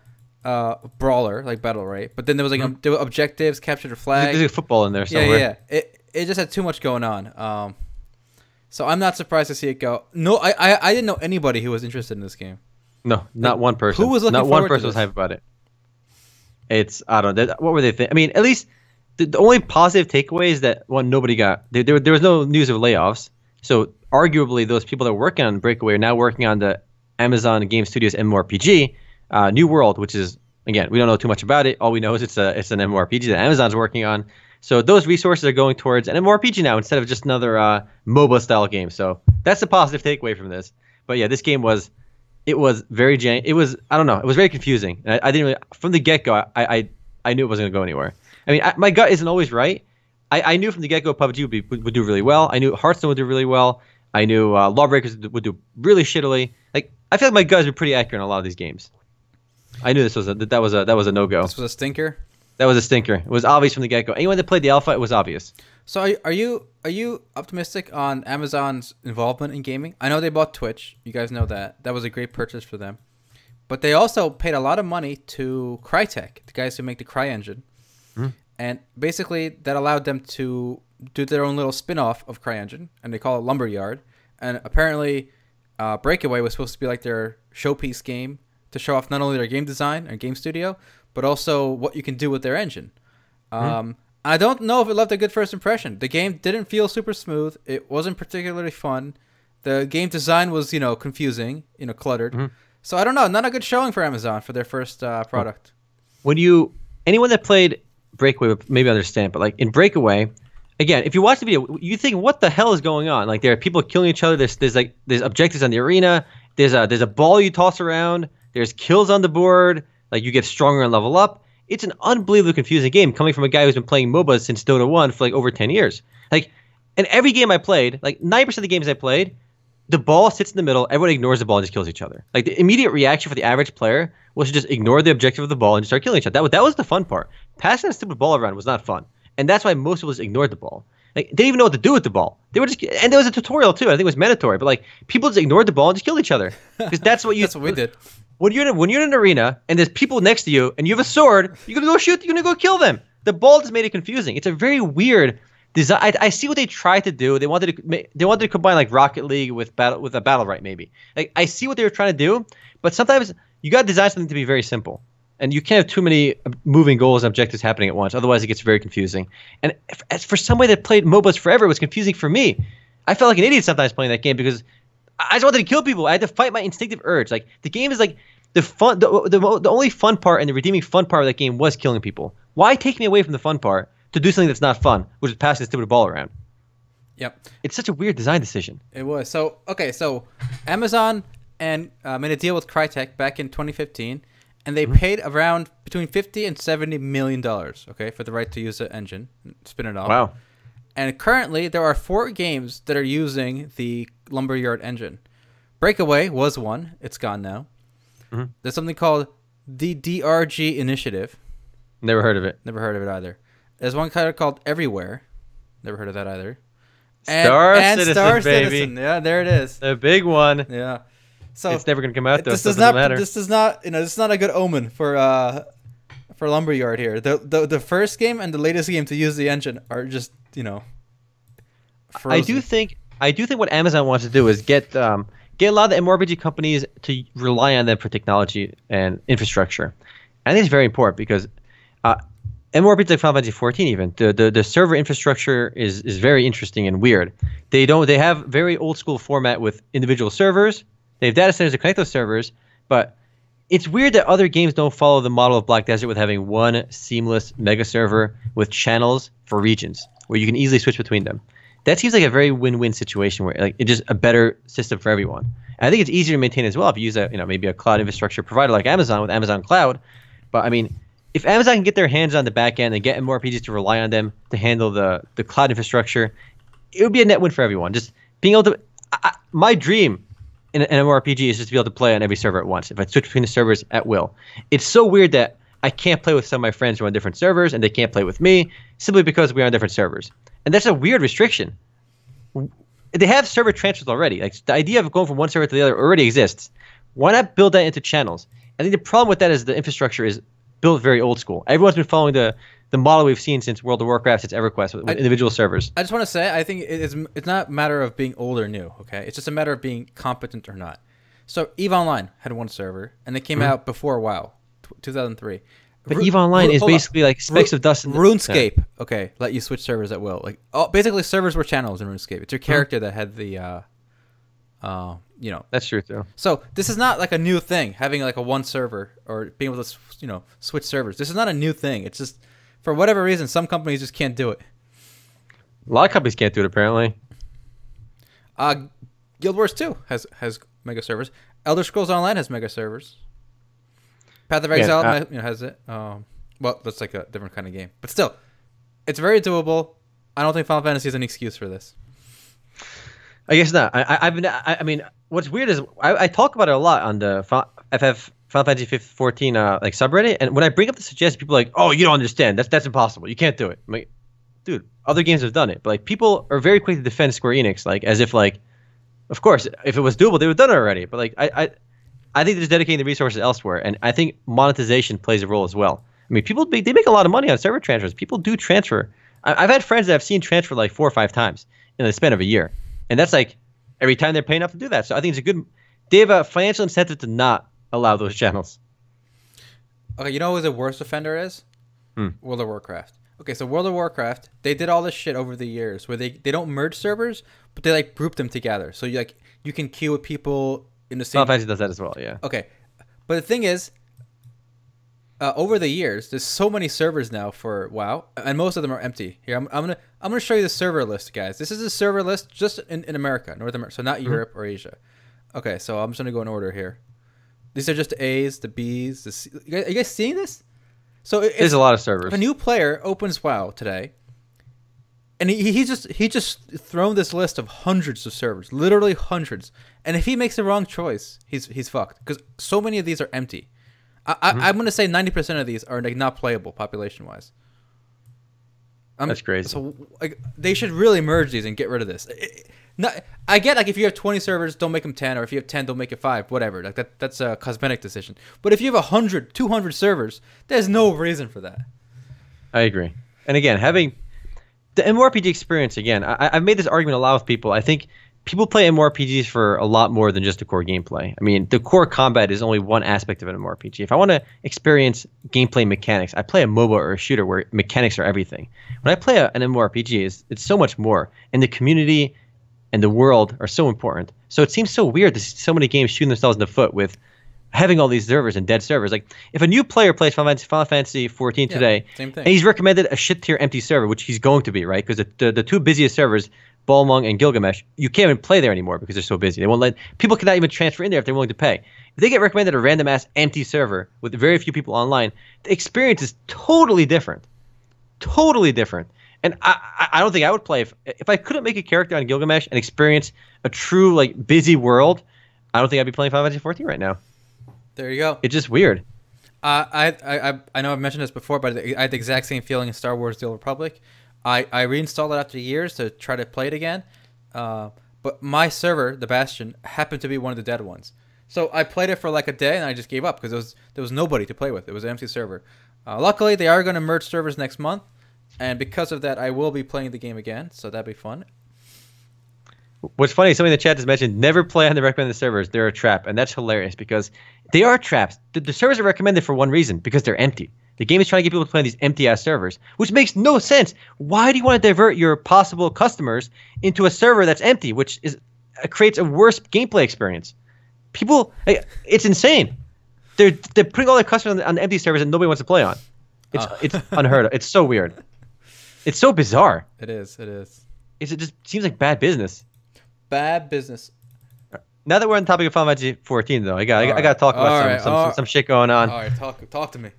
brawler, like battle, right? But then there was like there were objectives, capture the flag. There's like football in there somewhere. Yeah. It just had too much going on. So I'm not surprised to see it go. No, I didn't know anybody who was interested in this game. No, not one person. Who was looking not forward one person to was this? hyped about it. I don't know. What were they thinking? I mean, at least the only positive takeaway is that nobody got there was no news of layoffs. So arguably, those people that were working on Breakaway are now working on the Amazon Game Studios MMORPG, New World, which is, again, we don't know too much about it. All we know is it's an MMORPG that Amazon's working on. So those resources are going towards an MMORPG now instead of just another MOBA style game. So that's the positive takeaway from this. But yeah, this game was very I don't know, it was very confusing. And I didn't really, from the get go, I knew it wasn't gonna go anywhere. I mean, my gut isn't always right. I knew from the get go PUBG would do really well. I knew Hearthstone would do really well. I knew Lawbreakers would do really shittily. Like, I feel like my gut has been pretty accurate on a lot of these games. I knew that was a no go. This was a stinker. That was a stinker. It was obvious from the get-go. Anyone that played the alpha, it was obvious. So are you optimistic on Amazon's involvement in gaming? I know they bought Twitch. You guys know that. That was a great purchase for them. But they also paid a lot of money to Crytek, the guys who make the CryEngine. And basically that allowed them to do their own little spin-off of CryEngine, and they call it Lumberyard. And apparently Breakaway was supposed to be like their showpiece game to show off not only their game design and game studio, but also what you can do with their engine. I don't know if it left a good first impression. The game didn't feel super smooth. It wasn't particularly fun. The game design was, confusing, cluttered. So I don't know. Not a good showing for Amazon for their first product. Anyone that played Breakaway would maybe understand, but like in Breakaway, again, if you watch the video, you think, what the hell is going on? Like, there are people killing each other. There's objectives on the arena. There's a ball you toss around. There's kills on the board. Like, you get stronger and level up. It's an unbelievably confusing game coming from a guy who's been playing MOBAs since Dota 1 for like over 10 years. Like, in every game I played, like 90% of the games I played, the ball sits in the middle, everyone ignores the ball and just kills each other. Like, the immediate reaction for the average player was to just ignore the objective of the ball and just start killing each other. That was the fun part. Passing a stupid ball around was not fun. And that's why most people just ignored the ball. Like, they didn't even know what to do with the ball. And there was a tutorial too. I think it was mandatory, but like, people just ignored the ball and just killed each other. Because that's what That's what we did. When you're in an arena and there's people next to you and you have a sword, you're gonna go shoot. You're gonna go kill them. The ball just made it confusing. It's a very weird design. I see what they tried to do. They wanted to combine like Rocket League with a battle right maybe. Like, I see what they were trying to do, but sometimes you got to design something to be very simple, and you can't have too many moving goals and objectives happening at once. Otherwise, it gets very confusing. And as for somebody that played MOBAs forever, it was confusing for me. I felt like an idiot sometimes playing that game because I just wanted to kill people. I had to fight my instinctive urge. Like, the game is like the only fun part and the redeeming fun part of that game was killing people. Why take me away from the fun part to do something that's not fun, which is passing a stupid ball around? Yep. It's such a weird design decision. It was. So Amazon made a deal with Crytek back in 2015, and they paid around between $50 and $70 million, for the right to use the engine, spin it off. Wow. And currently, there are 4 games that are using the Lumberyard engine. Breakaway was one. It's gone now. There's something called the DRG Initiative. Never heard of it. Never heard of it either. There's one called Everywhere. Never heard of that either. Star Citizen, Star baby. Citizen. Yeah, there it is. The big one. Yeah. So it's never gonna come out though. This So does it doesn't not. matter. This does not. This is not a good omen for Lumberyard here. The first game and the latest game to use the engine are just frozen. I do think what Amazon wants to do is get a lot of the MMORPG companies to rely on them for technology and infrastructure. I think it's very important because MMORPGs like Final Fantasy XIV even the server infrastructure is very interesting and weird. They have very old school format with individual servers. They have data centers to connect those servers, but it's weird that other games don't follow the model of Black Desert with having one seamless mega server with channels for regions where you can easily switch between them. That seems like a very win-win situation where it's just a better system for everyone. And I think it's easier to maintain as well if you use maybe a cloud infrastructure provider like Amazon with Amazon Cloud. But I mean, if Amazon can get their hands on the back end and get MMORPGs to rely on them to handle the cloud infrastructure, it would be a net win for everyone. Just being able to, my dream in an MMORPG is just to be able to play on every server at once. If I switch between the servers at will, it's so weird that I can't play with some of my friends who are on different servers and they can't play with me simply because we are on different servers. And that's a weird restriction. They have server transfers already. Like the idea of going from one server to the other already exists. Why not build that into channels? I think the problem with that is the infrastructure is built very old school. Everyone's been following the model we've seen since World of Warcraft, since EverQuest, with individual servers. I just want to say, I think it's not a matter of being old or new, okay? It's just a matter of being competent or not. So EVE Online had one server, and they came out before WoW, 2003. But EVE Online is basically like specks of dust. RuneScape, okay, let you switch servers at will. Like, basically servers were channels in RuneScape. It's your character that had the, That's true too. So this is not like a new thing, having like a one server or being able to, switch servers. This is not a new thing. It's just, for whatever reason, some companies just can't do it. A lot of companies can't do it apparently. Guild Wars 2 has mega servers. Elder Scrolls Online has mega servers. Path of Exile has it. Well, that's like a different kind of game, but still, it's very doable. I don't think Final Fantasy is an excuse for this. I guess not. I mean, what's weird is I talk about it a lot on the FF Final Fantasy XIV like subreddit, and when I bring up the suggestion, people are like, "Oh, you don't understand. That's impossible. You can't do it." I'm like, dude, other games have done it, but like people are very quick to defend Square Enix, like as if like, of course, if it was doable, they would have done it already. But like I think they're just dedicating the resources elsewhere, and I think monetization plays a role as well. I mean, people they make a lot of money on server transfers. People do transfer. I've had friends that I've seen transfer like 4 or 5 times in the span of a year, and that's like every time they're paying enough to do that. So I think it's a good. They have a financial incentive to not allow those channels. Okay, you know who the worst offender is? World of Warcraft. Okay, so World of Warcraft, they did all this shit over the years where they don't merge servers, but they like group them together. So you can queue with people in the same. Final Fantasy does that as well, yeah. Okay, but the thing is, over the years, there's so many servers now for WoW, and most of them are empty. Here, I'm gonna show you the server list, guys. This is a server list just in America, North America, so not Europe or Asia. Okay, so I'm just gonna go in order here. These are just the A's, the B's, the C. Are you guys seeing this? So there's a lot of servers. If a new player opens WoW today, and he just thrown this list of hundreds of servers, literally hundreds, and if he makes the wrong choice, he's fucked because so many of these are empty. I'm gonna say 90% of these are like not playable population wise. That's crazy. So like they should really merge these and get rid of this. I get like if you have 20 servers, don't make them 10, or if you have 10, don't make it 5, whatever. Like that's a cosmetic decision. But if you have 100, 200 servers, there's no reason for that. I agree. And again, having the MMORPG experience, again, I've made this argument a lot with people. I think people play MMORPGs for a lot more than just the core gameplay. I mean, the core combat is only one aspect of an MMORPG. If I want to experience gameplay mechanics, I play a MOBA or a shooter where mechanics are everything. When I play an MMORPG, it's so much more. And the community and the world are so important. So it seems so weird to see so many games shooting themselves in the foot with having all these servers and dead servers. Like, if a new player plays Final Fantasy XIV today, same thing. And he's recommended a shit tier empty server, which he's going to be, right? Because the two busiest servers, Balmung and Gilgamesh, you can't even play there anymore because they're so busy. They won't let people cannot even transfer in there if they're willing to pay. If they get recommended a random ass empty server with very few people online, the experience is totally different. Totally different. And I don't think I would play if I couldn't make a character on Gilgamesh and experience a true like busy world. I don't think I'd be playing Final Fantasy XIV right now. There you go. It's just weird. I know I've mentioned this before, but I had the exact same feeling in Star Wars: The Old Republic. I reinstalled it after years to try to play it again. But my server, the Bastion, happened to be one of the dead ones. So I played it for like a day and I just gave up because there was nobody to play with. It was an empty server. Luckily, they are going to merge servers next month. And because of that, I will be playing the game again. So that'd be fun. What's funny, somebody in the chat just mentioned, never play on the recommended servers. They're a trap. And that's hilarious because they are traps. The servers are recommended for one reason, because they're empty. The game is trying to get people to play on these empty-ass servers, which makes no sense. Why do you want to divert your possible customers into a server that's empty, which creates a worse gameplay experience? People, it's insane. They're putting all their customers on empty servers that nobody wants to play on. It's unheard of. It's so weird. It's so bizarre. It is. It is. It just seems like bad business. Bad business. Now that we're on the topic of Final Fantasy 14, though, I got to talk about some shit going on. All right, talk to me.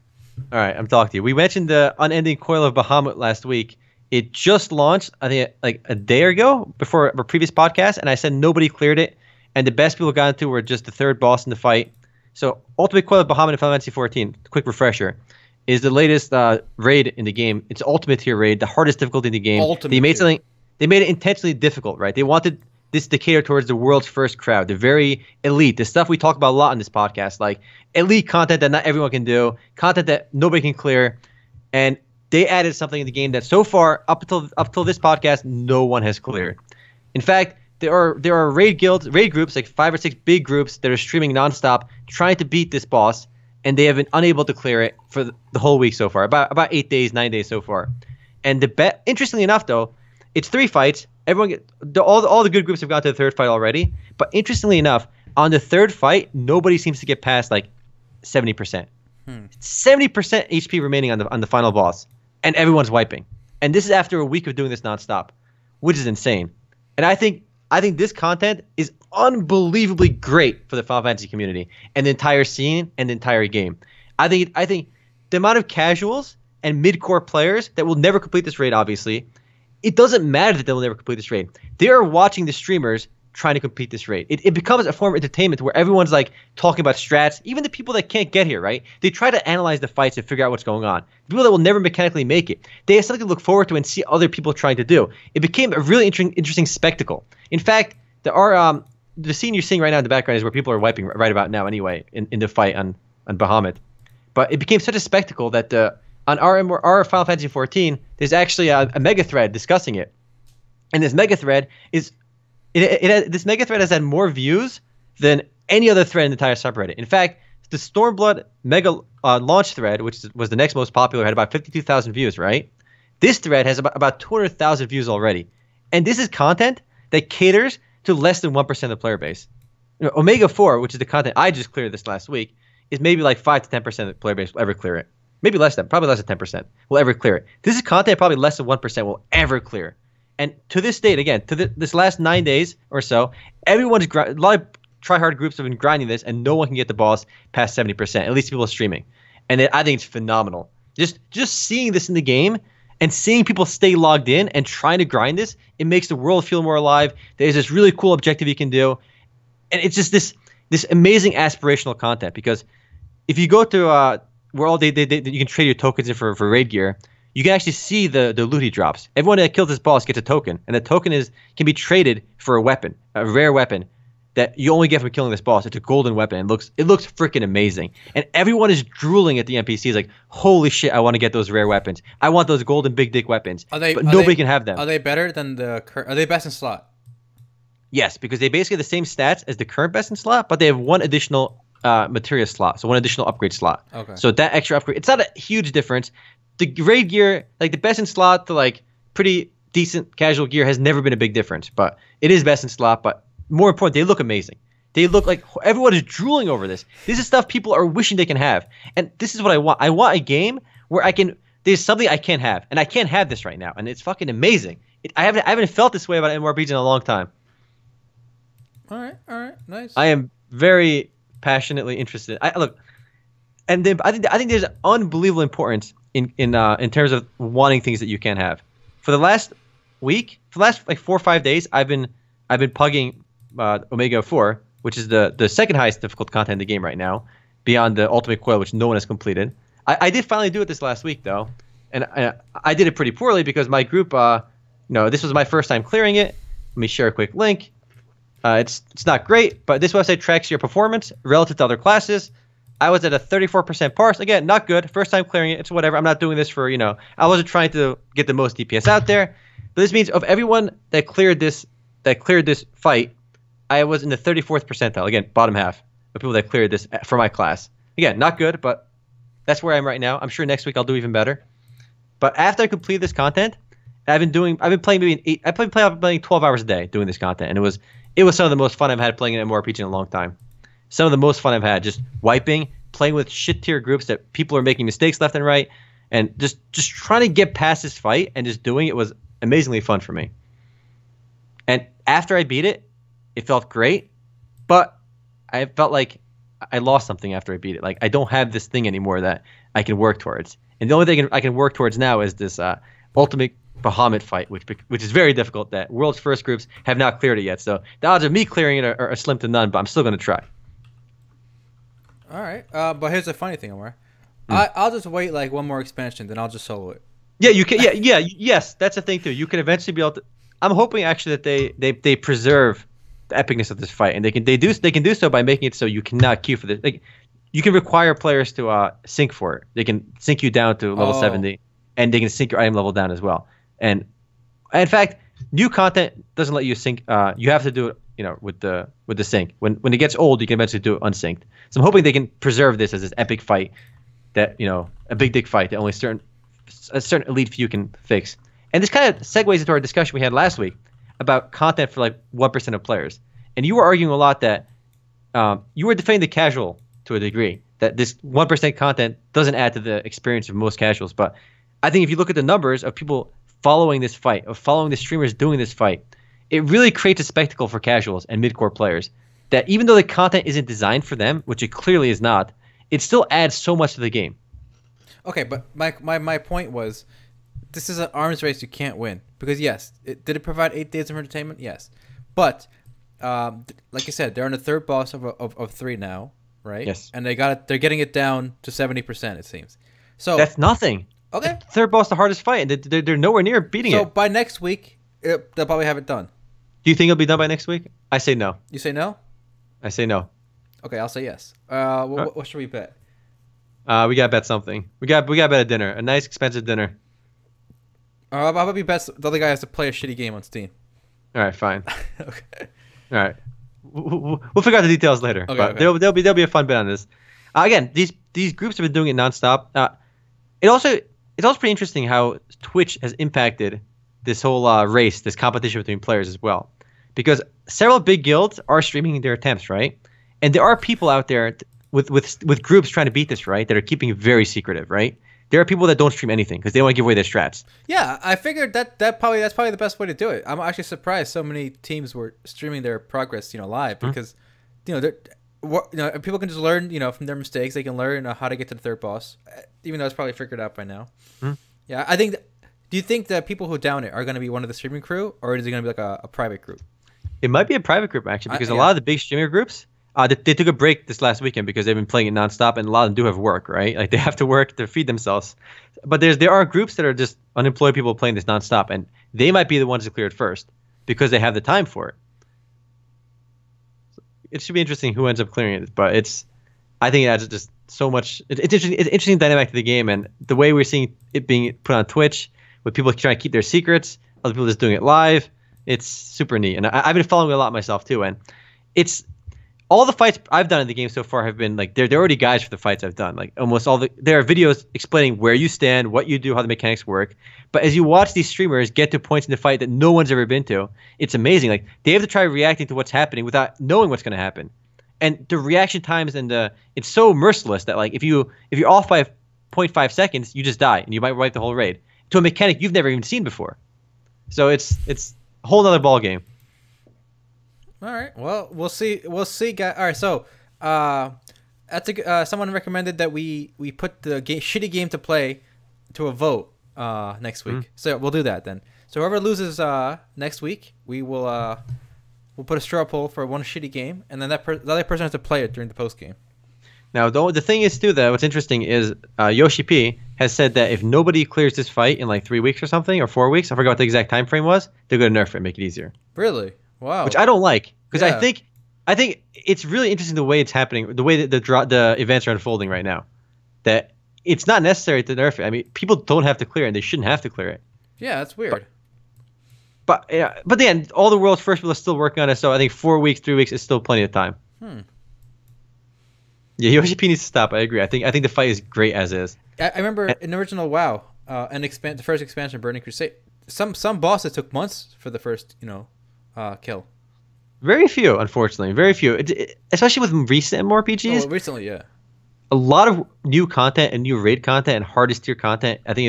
All right, I'm talking to you. We mentioned the Unending Coil of Bahamut last week. It just launched, I think, like a day ago before our previous podcast, and I said nobody cleared it, and the best people got into were just the third boss in the fight. So, Ultimate Coil of Bahamut in Final Fantasy 14, quick refresher, is the latest raid in the game. It's Ultimate tier raid, the hardest difficulty in the game. They made it intentionally difficult, right? They wanted this to cater towards the world's first crowd, the very elite, the stuff we talk about a lot in this podcast, like elite content that not everyone can do, content that nobody can clear, and they added something in the game that so far, up till this podcast, no one has cleared. In fact, there are raid groups, like 5 or 6 big groups that are streaming nonstop, trying to beat this boss, and they have been unable to clear it for the whole week so far, about 8 days, 9 days so far. And interestingly enough, though, it's 3 fights. All the good groups have gone to the third fight already. But interestingly enough, on the third fight, nobody seems to get past like 70%. 70% HP remaining on the final boss, and everyone's wiping. And this is after a week of doing this nonstop, which is insane. And I think this content is unbelievably great for the Final Fantasy community and the entire scene and the entire game. I think the amount of casuals and mid-core players that will never complete this raid, obviously. It doesn't matter that they'll never complete this raid. They are watching the streamers trying to complete this raid. It becomes a form of entertainment where everyone's like talking about strats. Even the people that can't get here, right? They try to analyze the fights and figure out what's going on. The people that will never mechanically make it, they have something to look forward to and see other people trying to do. It became a really interesting spectacle. In fact, the scene you're seeing right now in the background is where people are wiping right about now anyway in the fight on Bahamut. But it became such a spectacle that on our Final Fantasy 14, there's actually a mega thread discussing it, and this mega thread has had more views than any other thread in the entire subreddit. In fact, the Stormblood mega launch thread, which was the next most popular, had about 52,000 views. Right, this thread has about 200,000 views already, and this is content that caters to less than 1% of the player base. Omega 4, which is the content I just cleared this last week, is maybe like 5 to 10% of the player base will ever clear it. Probably less than 10% will ever clear it. This is content probably less than 1% will ever clear. And to this date, again, this last 9 days or so, a lot of try-hard groups have been grinding this, and no one can get the boss past 70%, at least people are streaming. And I think it's phenomenal. Just seeing this in the game and seeing people stay logged in and trying to grind this, it makes the world feel more alive. There's this really cool objective you can do. And it's just this amazing aspirational content, because if you go to where all you can trade your tokens in for raid gear, you can actually see the loot he drops. Everyone that kills this boss gets a token, and the token can be traded for a weapon, a rare weapon that you only get from killing this boss. It's a golden weapon. It looks freaking amazing, and everyone is drooling at the NPCs like, holy shit, I want to get those rare weapons. I want those golden big dick weapons. But nobody can have them. Are they better than are they best in slot? Yes, because they basically have the same stats as the current best in slot, but they have one additional materia slot, so one additional upgrade slot. Okay. So that extra upgrade, it's not a huge difference. The raid gear, like the best in slot to like pretty decent casual gear, has never been a big difference, but it is best in slot. But more important, they look amazing. They look like everyone is drooling over this. This is stuff people are wishing they can have, and this is what I want. I want a game where there's something I can't have, and I can't have this right now, and it's fucking amazing. I haven't felt this way about MMORPGs in a long time. All right, nice. I am very passionately interested. I think there's unbelievable importance in terms of wanting things that you can't have. For the last week, for the last like 4 or 5 days, I've been pugging Omega 4, which is the second highest difficult content in the game right now, beyond the Ultimate Coil, which no one has completed. I did finally do it this last week though, And I did it pretty poorly because my group, this was my first time clearing it. Let me share a quick link. It's not great, but this website tracks your performance relative to other classes. I was at a 34% parse. Again, not good. First time clearing it. It's whatever. I'm not doing this for, I wasn't trying to get the most DPS out there. But this means of everyone that cleared this fight, I was in the 34th percentile. Again, bottom half of people that cleared this for my class. Again, not good, but that's where I am right now. I'm sure next week I'll do even better. But after I complete this content, I've been playing maybe 12 hours a day doing this content, and it was some of the most fun I've had playing an MMORPG in a long time. Some of the most fun I've had, just wiping, playing with shit tier groups that people are making mistakes left and right, and just trying to get past this fight and just doing it was amazingly fun for me. And after I beat it, it felt great, but I felt like I lost something after I beat it. Like I don't have this thing anymore that I can work towards. And the only thing I can work towards now is this Ultimate Bahamut fight, which is very difficult. That world's first groups have not cleared it yet. So the odds of me clearing it are slim to none, but I'm still going to try. All right, but here's the funny thing, Omar. I'll just wait like one more expansion, then I'll just solo it. Yeah, you can. Yes, that's the thing too. You can eventually be able to. I'm hoping actually that they preserve the epicness of this fight, and they can do so by making it so you cannot queue for this. Like, you can require players to sync for it. They can sync you down to level 70, and they can sync your item level down as well. And in fact, new content doesn't let you sync. You have to do it, with the sync. When it gets old, you can eventually do it unsynced. So I'm hoping they can preserve this as this epic fight that a big dick fight that only a certain elite few can fix. And this kind of segues into our discussion we had last week about content for like 1% of players. And you were arguing a lot that you were defending the casual to a degree, that this 1% content doesn't add to the experience of most casuals. But I think if you look at the numbers of people following this fight, of following the streamers doing this fight, it really creates a spectacle for casuals and mid-core players that even though the content isn't designed for them, which it clearly is not, it still adds so much to the game. Okay, but my point was, this is an arms race you can't win. Because yes, did it provide 8 days of entertainment? Yes. But, like I said, they're on the third boss of 3 now, right? Yes. And they're getting it down to 70%, it seems. So that's nothing. Okay. Third boss the hardest fight, and they're nowhere near beating it. So by next week, they'll probably have it done. Do you think it'll be done by next week? I say no. You say no? I say no. Okay, I'll say yes. What should we bet? We gotta bet something. We gotta bet a dinner, a nice expensive dinner. How about we bet the other guy has to play a shitty game on Steam? All right, fine. Okay. All right. We'll figure out the details later. Okay, but okay. There'll be a fun bet on this. Again, these groups have been doing it nonstop. It's also pretty interesting how Twitch has impacted this whole race, this competition between players as well, because several big guilds are streaming their attempts, right? And there are people out there with groups trying to beat this, right? That are keeping it very secretive, right? There are people that don't stream anything because they don't want to give away their strats. Yeah, I figured that's probably the best way to do it. I'm actually surprised so many teams were streaming their progress, live, because people can just learn, from their mistakes. They can learn how to get to the third boss, even though it's probably figured out by now. Yeah, I think. Do you think that people who down it are going to be one of the streaming crew, or is it going to be like a private group? It might be a private group actually, because a lot of the big streamer groups, they took a break this last weekend because they've been playing it nonstop, and a lot of them do have work, right? Like they have to work to feed themselves. But there are groups that are just unemployed people playing this nonstop, and they might be the ones to clear it first because they have the time for it. So it should be interesting who ends up clearing it, but I think it adds just so much. It's interesting dynamic to the game, and the way we're seeing it being put on Twitch with people trying to keep their secrets, other people just doing it live. It's super neat, and I've been following it a lot myself too. And it's all the fights I've done in the game so far have been like they're already guides for the fights I've done. Like almost all there are videos explaining where you stand, what you do, how the mechanics work. But as you watch these streamers get to points in the fight that no one's ever been to, it's amazing. Like they have to try reacting to what's happening without knowing what's going to happen, and the reaction times and it's so merciless that like if you're off by 0.5 seconds, you just die and you might wipe the whole raid to a mechanic you've never even seen before. So it's a whole nother ball game. All right. Well, we'll see, guys. All right. So, someone recommended that we put the shitty game to play to a vote next week. So we'll do that then. So whoever loses next week, we'll put a straw poll for one shitty game, and then the other person has to play it during the post game. Now, the thing is, too, that what's interesting is Yoshi P has said that if nobody clears this fight in like 3 weeks or something, or 4 weeks, I forgot what the exact time frame was, they're going to nerf it and make it easier. Really? Wow. Which I don't like, because Yeah. I think it's really interesting the way it's happening, the way that the events are unfolding right now. That it's not necessary to nerf it. I mean, people don't have to clear it, and they shouldn't have to clear it. Yeah, that's weird. But then all the world's first people are still working on it, so I think 4 weeks, 3 weeks is still plenty of time. Yeah, Yoshi P needs to stop. I agree. I think the fight is great as is. I remember in the original WoW, the first expansion, Burning Crusade, some bosses took months for the first, kill. Very few, unfortunately. Very few. Especially with recent MMORPGs. Oh, recently, yeah. A lot of new content and new raid content and hardest tier content. I think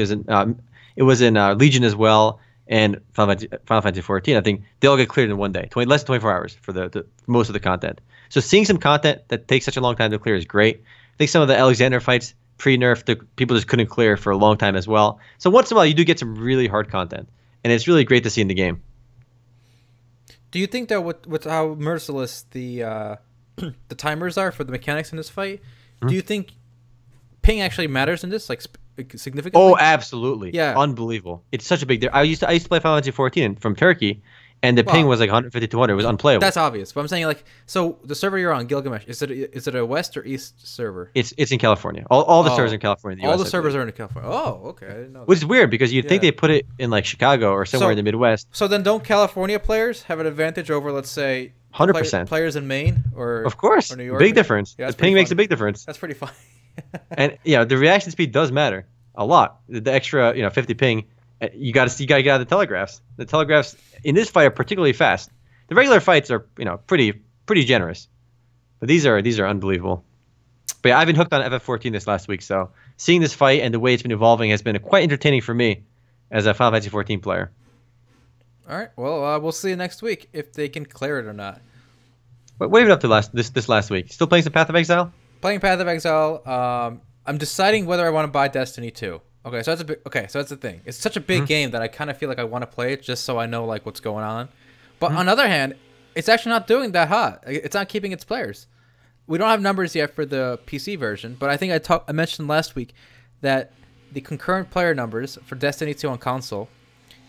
it was in Legion as well, and Final Fantasy XIV. I think they all get cleared in one day, less than 24 hours for the most of the content. So seeing some content that takes such a long time to clear is great. I think some of the Alexander fights pre-nerf, people just couldn't clear for a long time as well. So once in a while, you do get some really hard content, and it's really great to see in the game. Do you think that with how merciless the the timers are for the mechanics in this fight, do you think ping actually matters in this, like significantly? Oh, absolutely. Yeah. Unbelievable. It's such a big deal. I used to play Final Fantasy XIV from Turkey, and the ping was like 150, 200. It was unplayable. That's obvious. But I'm saying, like, so the server you're on, Gilgamesh, is it a west or east server? It's in California. All the servers in California. All the servers are in California. Oh, okay. I didn't know that. Which is weird because you'd think they put it in like Chicago or somewhere in the Midwest. So then don't California players have an advantage over, let's say, 100% players in Maine or of course, or New York? big difference. Yeah, the ping makes a big difference. That's pretty funny. And the reaction speed does matter a lot. The extra 50 ping, you got to get out of the telegraphs. The telegraphs in this fight are particularly fast. The regular fights are pretty generous, but these are unbelievable. But yeah, I've been hooked on FF14 this last week, so seeing this fight and the way it's been evolving has been quite entertaining for me as a Final Fantasy 14 player. All right, well, we'll see you next week if they can clear it or not. What have you been up to this last week? Still playing some Path of Exile? Playing Path of Exile. I'm deciding whether I want to buy Destiny 2. Okay, so that's the thing. It's such a big game that I kind of feel like I want to play it just so I know like what's going on. But on the other hand, it's actually not doing that hot. It's not keeping its players. We don't have numbers yet for the PC version, but I think I mentioned last week that the concurrent player numbers for Destiny 2 on console,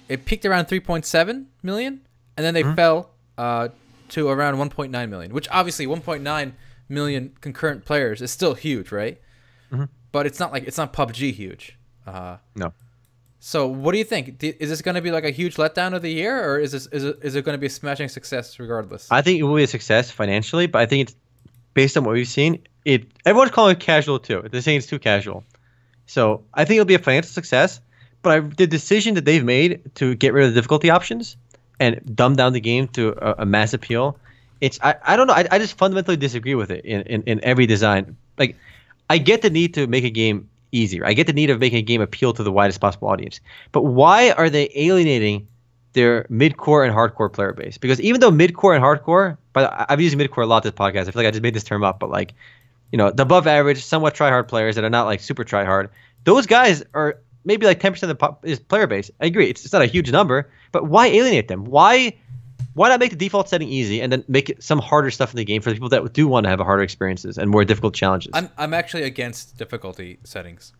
it peaked around 3.7 million, and then they fell to around 1.9 million, which obviously 1.9 million concurrent players is still huge, right? But it's not PUBG huge. No. So what do you think? Is this going to be like a huge letdown of the year, or is it going to be a smashing success regardless? I think it will be a success financially, but I think it's based on what we've seen. Everyone's calling it casual too. They're saying it's too casual. So I think it'll be a financial success. But the decision that they've made to get rid of the difficulty options and dumb down the game to a mass appeal, I don't know. I just fundamentally disagree with it in every design. Like, I get the need to make a game easier. I get the need of making a game appeal to the widest possible audience. But why are they alienating their mid-core and hardcore player base? Because even though mid-core and hardcore, but I've used mid-core a lot this podcast. I feel like I just made this term up, but like, the above average, somewhat try-hard players that are not like super try-hard, those guys are maybe like 10% of the player base. I agree. It's not a huge number, but why alienate them? Why not make the default setting easy and then make it some harder stuff in the game for the people that do want to have harder experiences and more difficult challenges? I'm actually against difficulty settings.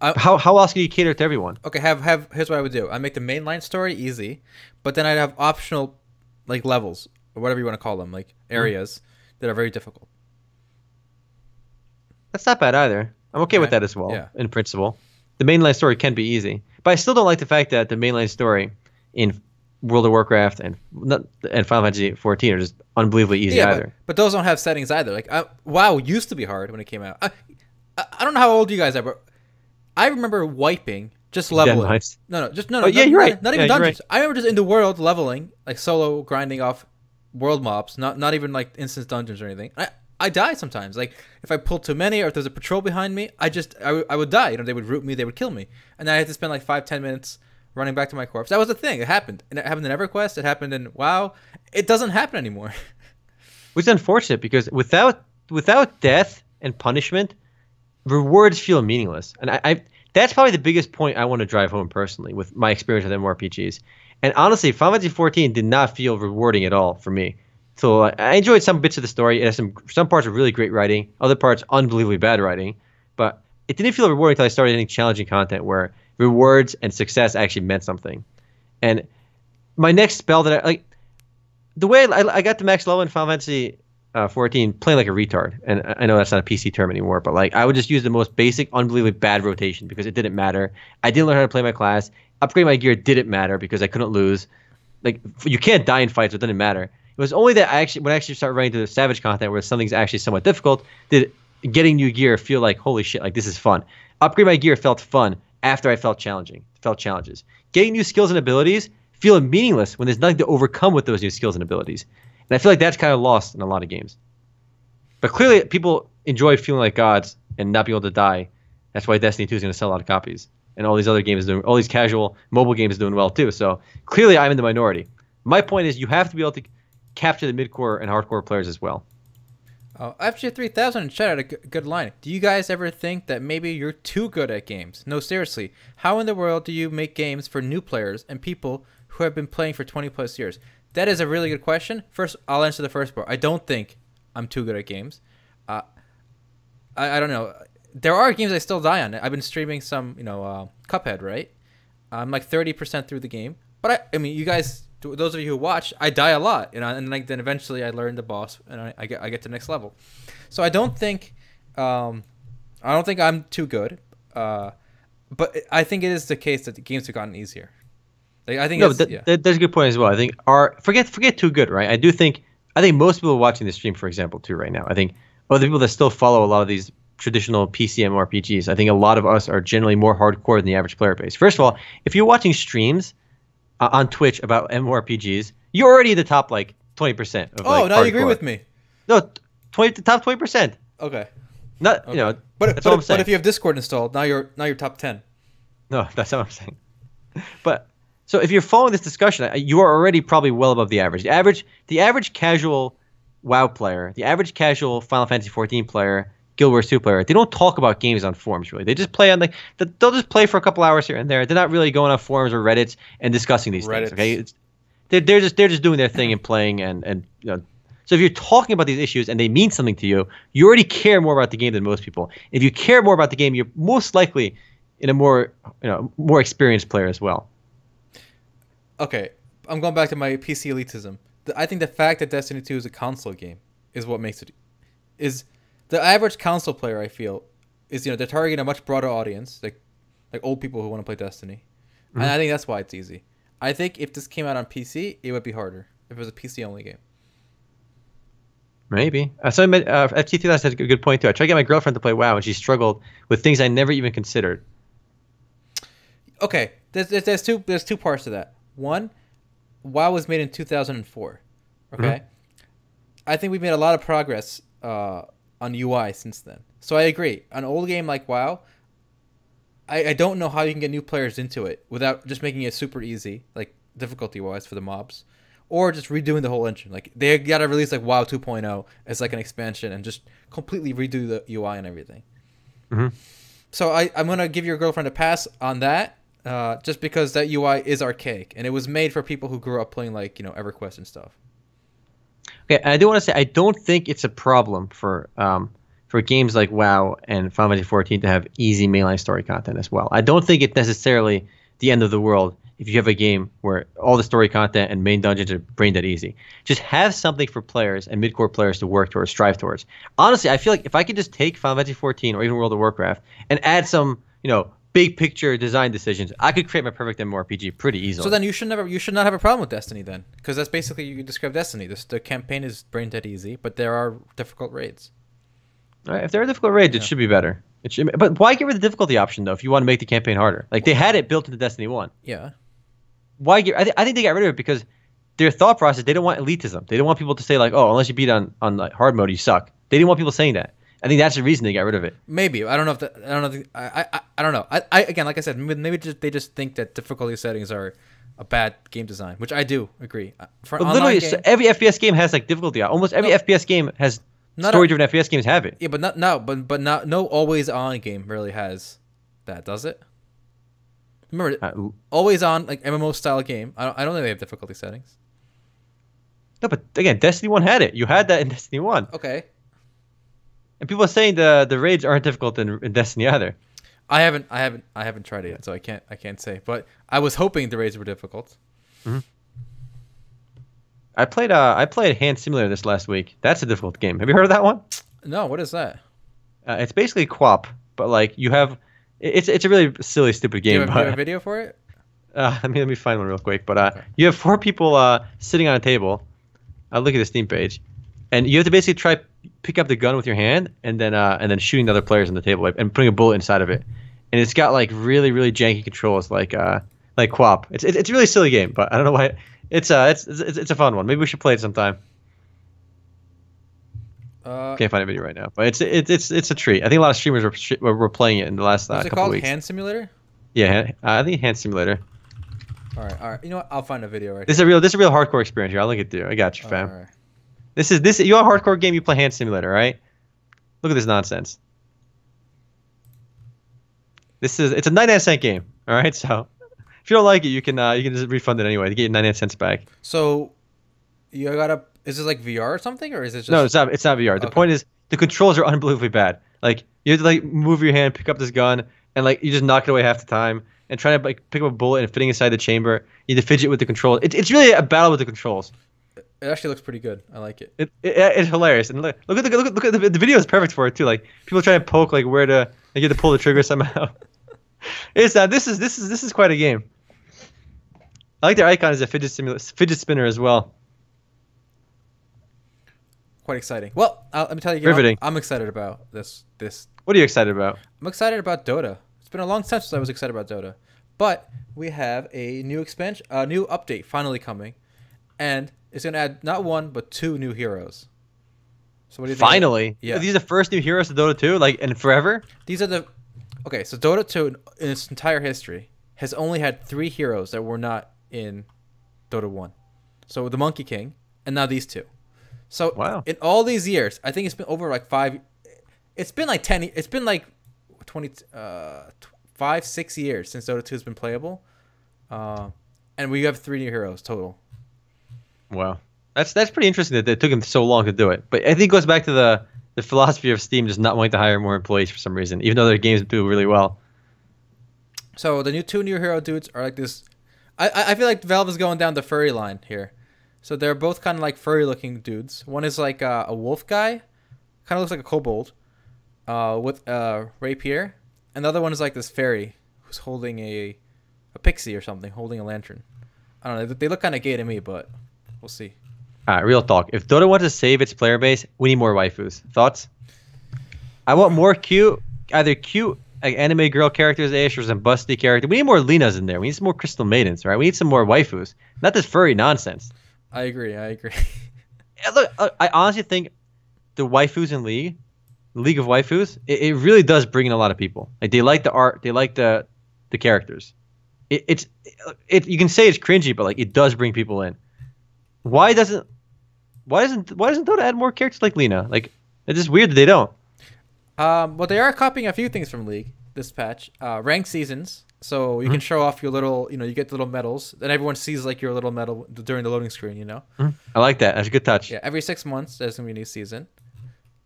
How else can you cater to everyone? Okay, here's what I would do. I make the mainline story easy, but then I'd have optional like levels or whatever you want to call them, like areas that are very difficult. That's not bad either. I'm okay with that as well, in principle. The mainline story can be easy, but I still don't like the fact that the mainline story in World of Warcraft and Final Fantasy XIV are just unbelievably easy either. But those don't have settings either. Like WoW used to be hard when it came out. I don't know how old you guys are, but I remember wiping, just leveling. No. Oh, yeah, you're right. Not even dungeons. Right. I remember just in the world leveling, like solo grinding off world mobs, not even like instance dungeons or anything. I died sometimes. Like if I pulled too many or if there's a patrol behind me, I would die. They would root me, they would kill me, and then I had to spend like 5-10 minutes running back to my corpse. That was the thing. It happened. And it happened in EverQuest. It happened in WoW. It doesn't happen anymore. Which is unfortunate because without death and punishment, rewards feel meaningless. And that's probably the biggest point I want to drive home personally with my experience with MMORPGs. And honestly, Final Fantasy XIV did not feel rewarding at all for me. So I enjoyed some bits of the story. It has some parts of really great writing, other parts unbelievably bad writing. But it didn't feel rewarding until I started getting challenging content where rewards and success actually meant something. And my next spell that the way I got to max level in Final Fantasy 14 playing like a retard, and I know that's not a PC term anymore, but like I would just use the most basic, unbelievably bad rotation because it didn't matter. I didn't learn how to play my class. Upgrade my gear didn't matter because I couldn't lose. Like you can't die in fights, so it didn't matter. It was only that when I actually started running to the Savage content where something's actually somewhat difficult, did getting new gear feel like holy shit, like this is fun. Upgrade my gear felt fun after I felt challenges. Getting new skills and abilities feel meaningless when there's nothing to overcome with those new skills and abilities. And I feel like that's kind of lost in a lot of games. But clearly, people enjoy feeling like gods and not being able to die. That's why Destiny 2 is going to sell a lot of copies. And all these other games all these casual mobile games doing well too. So clearly, I'm in the minority. My point is, you have to be able to capture the mid-core and hardcore players as well. FG3000 in chat had a good line. Do you guys ever think that maybe you're too good at games? No, seriously. How in the world do you make games for new players and people who have been playing for 20 plus years? That is a really good question. First, I'll answer the first part. I don't think I'm too good at games. I don't know. There are games I still die on. I've been streaming some, Cuphead, right? I'm like 30% through the game. But I mean, you guys, those of you who watch, I die a lot, and like then eventually I learn the boss and I get to the next level. So I don't think I'm too good. But I think it is the case that the games have gotten easier. Like, I think that's a good point as well. I think forget too good, right? I think most people watching the stream, for example, too, right now. I think other people that still follow a lot of these traditional PC MMORPGs, I think a lot of us are generally more hardcore than the average player base. First of all, if you're watching streams on Twitch about MMORPGs, you're already the top like 20% of now you agree with me. No, the top 20%. Okay. Not okay. That's all I'm saying. But if you have Discord installed, now you're top 10. No, that's not what I'm saying. But so if you're following this discussion, you are already probably well above the average. The average casual WoW player, the average casual Final Fantasy XIV player, Guild Wars 2 player, they don't talk about games on forums really. They just play on they'll just play for a couple hours here and there. They're not really going on forums or Reddits and discussing these things. Okay, they're just doing their thing and playing and So if you're talking about these issues and they mean something to you, you already care more about the game than most people. If you care more about the game, you're most likely in a more experienced player as well. Okay, I'm going back to my PC elitism. I think the fact that Destiny 2 is a console game is what makes it. Is the average console player, I feel, is they're targeting a much broader audience, like old people who want to play Destiny, and I think that's why it's easy. I think if this came out on PC, it would be harder if it was a PC only game. Maybe. So FT3000 has a good point too. I tried to get my girlfriend to play WoW, and she struggled with things I never even considered. Okay, there's two parts to that. One, WoW was made in 2004. Okay, I think we've made a lot of progress on UI since then. So I agree. An old game like WoW, I don't know how you can get new players into it without just making it super easy, like difficulty-wise for the mobs, or just redoing the whole engine. Like they gotta release like WoW 2.0 as like an expansion and just completely redo the UI and everything. So I'm gonna give your girlfriend a pass on that. Just because that UI is archaic and it was made for people who grew up playing like EverQuest and stuff. Okay, and I do want to say I don't think it's a problem for games like WoW and Final Fantasy 14 to have easy mainline story content as well. I don't think it's necessarily the end of the world if you have a game where all the story content and main dungeons are brain dead easy. Just have something for players and mid-core players to work towards, strive towards. Honestly, I feel like if I could just take Final Fantasy 14 or even World of Warcraft and add some, big picture design decisions, I could create my perfect MMORPG pretty easily. So then you should not have a problem with Destiny then, because that's basically you describe Destiny. The campaign is brain dead easy, but there are difficult raids. All right, if there are difficult raids, it should be better. But why get rid of the difficulty option though if you want to make the campaign harder? Like they had it built into Destiny 1. Yeah. Why I think they got rid of it because their thought process, they don't want elitism. They don't want people to say like, oh, unless you beat on like hard mode, you suck. They didn't want people saying that. I think that's the reason they got rid of it. Maybe I don't know I don't know. I again, like I said, maybe they just think that difficulty settings are a bad game design, which I do agree. But literally, every FPS game has like difficulty. Almost every FPS game has story-driven FPS games have it. Yeah, but no always on game really has that, does it? Remember, always on like MMO style game. I don't think they have difficulty settings. No, but again, Destiny 1 had it. You had that in Destiny 1. Okay. And people are saying the raids aren't difficult in Destiny either. I haven't tried it yet, so I can't say. But I was hoping the raids were difficult. Mm-hmm. I played Hand Simulator this last week. That's a difficult game. Have you heard of that one? No, what is that? It's basically QWOP, but like you have, it's a really silly, stupid game. Do you have a video for it? Let me find one real quick. But okay. You have 4 people sitting on a table. I'll look at the Steam page, and you have to basically pick up the gun with your hand, and then shooting the other players on the table and putting a bullet inside of it. And it's got like really really janky controls like QWOP. It's a really silly game, but I don't know why. It's a fun one. Maybe we should play it sometime. Can't find a video right now, but it's a treat. I think a lot of streamers were playing it in the last couple called? Weeks. Hand Simulator? Yeah, I think Hand Simulator. All right. You know what? I'll find a video right. This is a real hardcore experience here. I'll look at you. I got you, fam. All right. This you want a hardcore game? You play Hand Simulator, right? Look at this nonsense. It's a 99-cent game. All right, so if you don't like it, you can just refund it anyway to get your 99 cents back. So you gotta. Is this like VR or something, or is it just? No, it's not. It's not VR. The point is the controls are unbelievably bad. Like you have to like move your hand, pick up this gun, and like you just knock it away half the time. And trying to like pick up a bullet and fitting inside the chamber. You need to fidget with the controls. It's really a battle with the controls. It actually looks pretty good. I like it. It's hilarious. And look at the video is perfect for it too. Like people trying to poke like where to get to pull the trigger somehow. It's this is quite a game. I like their icon as a fidget spinner as well. Quite exciting. Well, let me tell you, riveting. I'm excited about this. What are you excited about? I'm excited about Dota. It's been a long time since I was excited about Dota, but we have a new expansion, a new update finally coming, and it's gonna add not 1 but 2 new heroes. So what do you think? Finally, yeah. Are these the first new heroes to Dota 2, like in forever? These are the okay. So Dota 2 in its entire history has only had 3 heroes that were not in Dota 1. So the Monkey King, and now these 2. So wow. In all these years, I think it's been over like 5. It's been like 10. It's been like 5-6 years since Dota 2 has been playable, and we have 3 new heroes total. Wow, that's pretty interesting that it took them so long to do it. But I think it goes back to the philosophy of Steam just not wanting to hire more employees for some reason, even though their games do really well. So the 2 new hero dudes are like this. I feel like Valve is going down the furry line here. So they're both kind of like furry looking dudes. One is like a wolf guy, kind of looks like a kobold, with a rapier. And the other one is like this fairy who's holding a pixie or something, holding a lantern. I don't know. They look kind of gay to me, but we'll see. All right, real talk. If Dota wants to save its player base, we need more waifus. Thoughts? I want more either cute like anime girl characters, Ashers and busty characters. We need more Linas in there. We need some more Crystal Maidens, right? We need some more waifus. Not this furry nonsense. I agree. Yeah, look, I honestly think the waifus in League of Waifus, it really does bring in a lot of people. Like they like the art, they like the characters. It's you can say it's cringy, but like it does bring people in. Why doesn't Dota add more characters like Lina? Like it's just weird that they don't. Well, they are copying a few things from League this patch. Ranked seasons, so you can show off your little, you get the little medals, and everyone sees like your little medal during the loading screen. I like that. That's a good touch. Yeah, every 6 months there's gonna be a new season.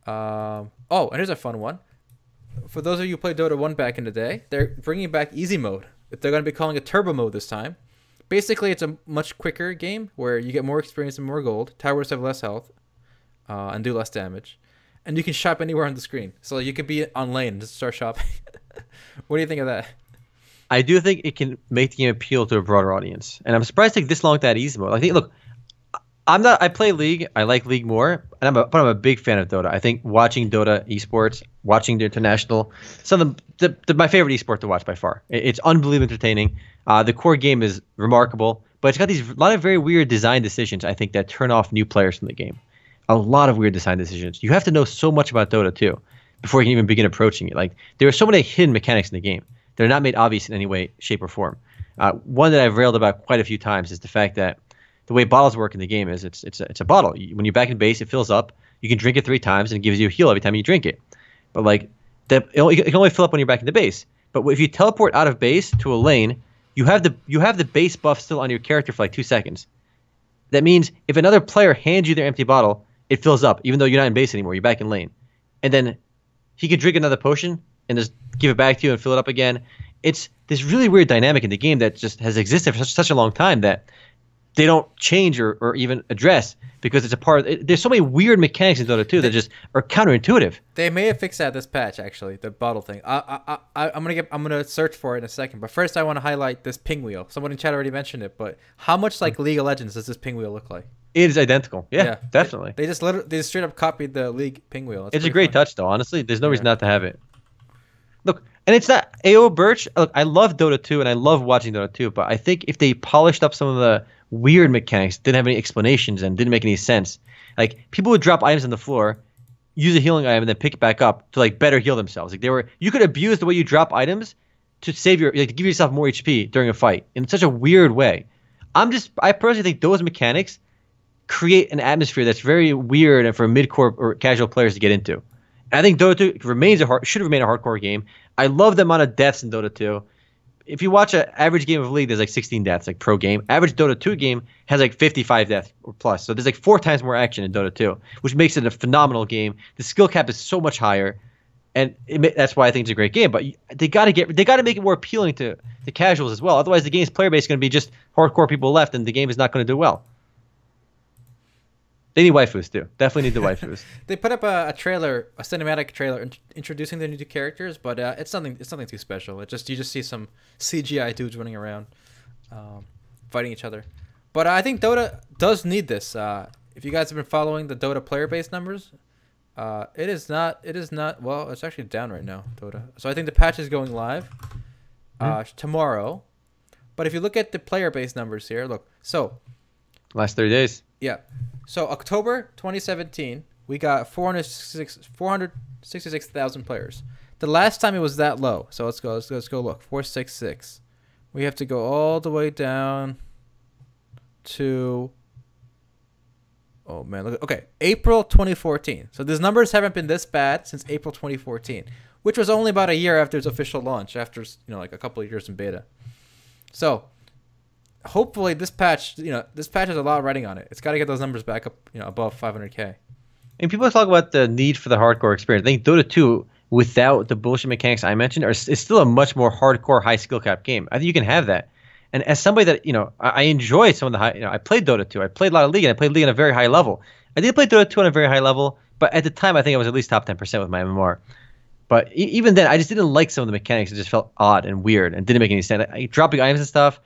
Oh, and here's a fun one. For those of you who played Dota 1 back in the day, they're bringing back easy mode. They're going to be calling it turbo mode this time. Basically, it's a much quicker game where you get more experience and more gold. Towers have less health and do less damage. And you can shop anywhere on the screen. So you could be on lane and just start shopping. What do you think of that? I do think it can make the game appeal to a broader audience. And I'm surprised it took this long to add easy mode. I think, look, I play League. I like League more, but I'm a big fan of Dota. I think watching Dota esports, watching the international, some of my favorite esport to watch by far. It's unbelievably entertaining. The core game is remarkable, but it's got a lot of very weird design decisions, I think, that turn off new players from the game. A lot of weird design decisions. You have to know so much about Dota too before you can even begin approaching it. Like there are so many hidden mechanics in the game. They're not made obvious in any way, shape, or form. One that I've railed about quite a few times is the fact that the way bottles work in the game is it's a bottle. When you're back in base, it fills up. You can drink it 3 times and it gives you a heal every time you drink it. But like it can only fill up when you're back in the base. But if you teleport out of base to a lane, you have the base buff still on your character for like 2 seconds. that means if another player hands you their empty bottle, it fills up, even though you're not in base anymore. You're back in lane. And then he could drink another potion and just give it back to you and fill it up again. It's this really weird dynamic in the game that just has existed for such a long time that they don't change or even address because it's a part of, there's so many weird mechanics in Dota 2 that just are counterintuitive. They may have fixed that this patch, actually, the bottle thing. I'm gonna search for it in a second, but first I want to highlight this ping wheel. Someone in chat already mentioned it, but how much like League of Legends does this ping wheel look like? It is identical. Yeah, definitely. They just straight up copied the League ping wheel. It's a great touch, though. Honestly, there's no reason not to have it. Look, and it's not AO Birch. Look, I love Dota 2 and I love watching Dota 2, but I think if they polished up some of the weird mechanics, didn't have any explanations, and didn't make any sense. Like people would drop items on the floor, use a healing item, and then pick it back up to like better heal themselves. Like you could abuse the way you drop items to save to give yourself more HP during a fight in such a weird way. I personally think those mechanics create an atmosphere that's very weird and for mid-core or casual players to get into. And I think Dota 2 should remain a hardcore game. I love the amount of deaths in Dota 2. If you watch an average game of League, there's like 16 deaths, like pro game. Average Dota 2 game has like 55 deaths or plus. So there's like 4 times more action in Dota 2, which makes it a phenomenal game. The skill cap is so much higher, and that's why I think it's a great game. But they got to make it more appealing to the casuals as well. Otherwise, the game's player base is going to be just hardcore people left, and the game is not going to do well. They need waifus too. Definitely need the waifus. They put up a trailer, a cinematic trailer, introducing the new characters, but it's nothing too special. You just see some CGI dudes running around, fighting each other. But I think Dota does need this. If you guys have been following the Dota player base numbers, it is not. Well, it's actually down right now, Dota. So I think the patch is going live tomorrow. But if you look at the player base numbers here, look. So last 30 days. Yeah. So October 2017, we got 466,000 players. The last time it was that low. So let's go look. 466. We have to go all the way down to, oh man, look. Okay, April 2014. So these numbers haven't been this bad since April 2014, which was only about a year after its official launch, after like a couple of years in beta. So hopefully this patch has a lot of writing on it. It's got to get those numbers back up, above 500K. And people talk about the need for the hardcore experience. I think Dota 2, without the bullshit mechanics I mentioned, is still a much more hardcore, high skill cap game. I think you can have that. And as somebody that, I enjoy some of the high, I played Dota 2. I played a lot of League, and I played League on a very high level. I did play Dota 2 on a very high level, but at the time I think I was at least top 10% with my MMR. But even then, I just didn't like some of the mechanics. It just felt odd and weird and didn't make any sense. Dropping items and stuff,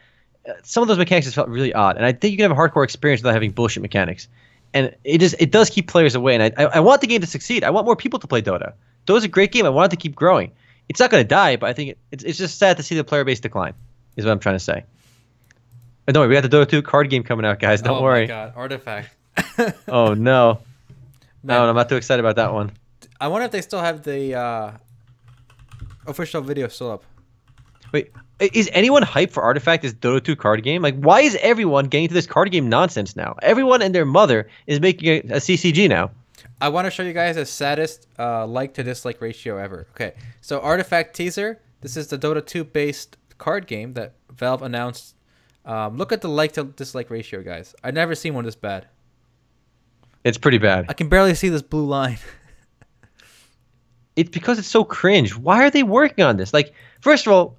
some of those mechanics just felt really odd. And I think you can have a hardcore experience without having bullshit mechanics. And it does keep players away. And I want the game to succeed. I want more people to play Dota. Dota's a great game. I want it to keep growing. It's not going to die, but I think it's just sad to see the player base decline, is what I'm trying to say. But don't worry, we got the Dota 2 card game coming out, guys. Don't worry. Oh my god, Artifact. Oh no. Man, no, I'm not too excited about that one. I wonder if they still have the official video still up. Wait, is anyone hyped for Artifact, this Dota 2 card game? Like, why is everyone getting to this card game nonsense now? Everyone and their mother is making a CCG now. I want to show you guys the saddest like to dislike ratio ever. Okay, so Artifact teaser. This is the Dota 2 based card game that Valve announced. Look at the like to dislike ratio, guys. I've never seen one this bad. It's pretty bad. I can barely see this blue line. It's because it's so cringe. Why are they working on this? Like, first of all,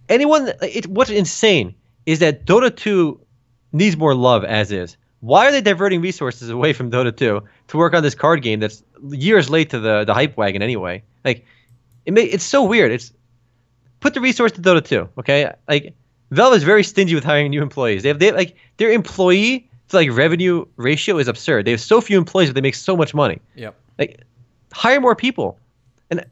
what's insane is that Dota 2 needs more love as is. Why are they diverting resources away from Dota 2 to work on this card game that's years late to the hype wagon anyway? Like, it's so weird. Put the resource to Dota 2, okay? Like, Valve is very stingy with hiring new employees. They like their employee to like revenue ratio is absurd. They have so few employees, but they make so much money. Yep. Like, hire more people. And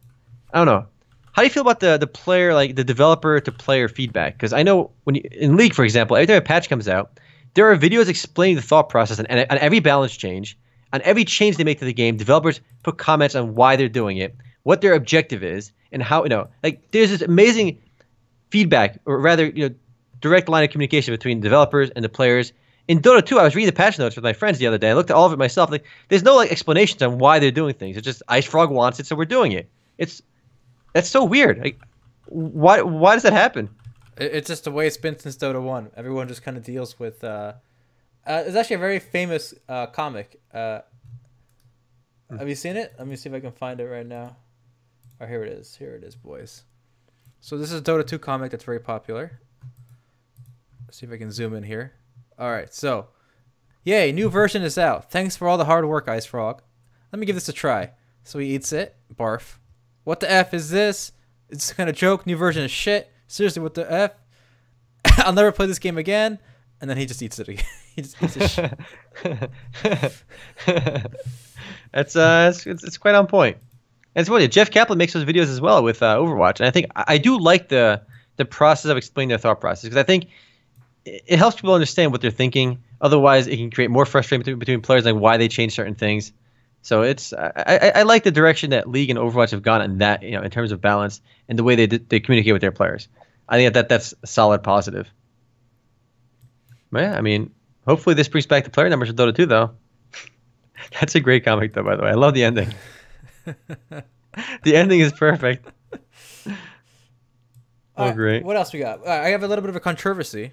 I don't know. How do you feel about the player, like the developer to player feedback? Because I know in League, for example, every time a patch comes out, there are videos explaining the thought process and every balance change, on every change they make to the game. Developers put comments on why they're doing it, what their objective is, and how like there's this amazing feedback, or rather, direct line of communication between developers and the players. In Dota 2, I was reading the patch notes with my friends the other day. I looked at all of it myself. Like, there's no explanations on why they're doing things. It's just Ice Frog wants it, so we're doing it. That's so weird. Like, why does that happen? It's just the way it's been since Dota 1. Everyone just kind of deals with It's actually a very famous comic. Have you seen it? Let me see if I can find it right now. Oh, here it is. Here it is, boys. So this is a Dota 2 comic that's very popular. Let's see if I can zoom in here. All right, so yay, new version is out. Thanks for all the hard work, Ice Frog. Let me give this a try. So he eats it. Barf. What the F is this? It's kind of joke. New version is shit. Seriously, what the F? I'll never play this game again. And then he just eats it again. He just eats his shit. It's quite on point. And it's funny. Jeff Kaplan makes those videos as well with Overwatch, and I think I do like the process of explaining their thought process, because I think it helps people understand what they're thinking. Otherwise, it can create more frustration between players, like why they change certain things. So I like the direction that League and Overwatch have gone in that, in terms of balance and the way they communicate with their players. I think that's a solid positive. But yeah, I mean, hopefully this brings back the player numbers for Dota 2, though. That's a great comic, though, by the way. I love the ending. The ending is perfect. Great. What else we got? I have a little bit of a controversy.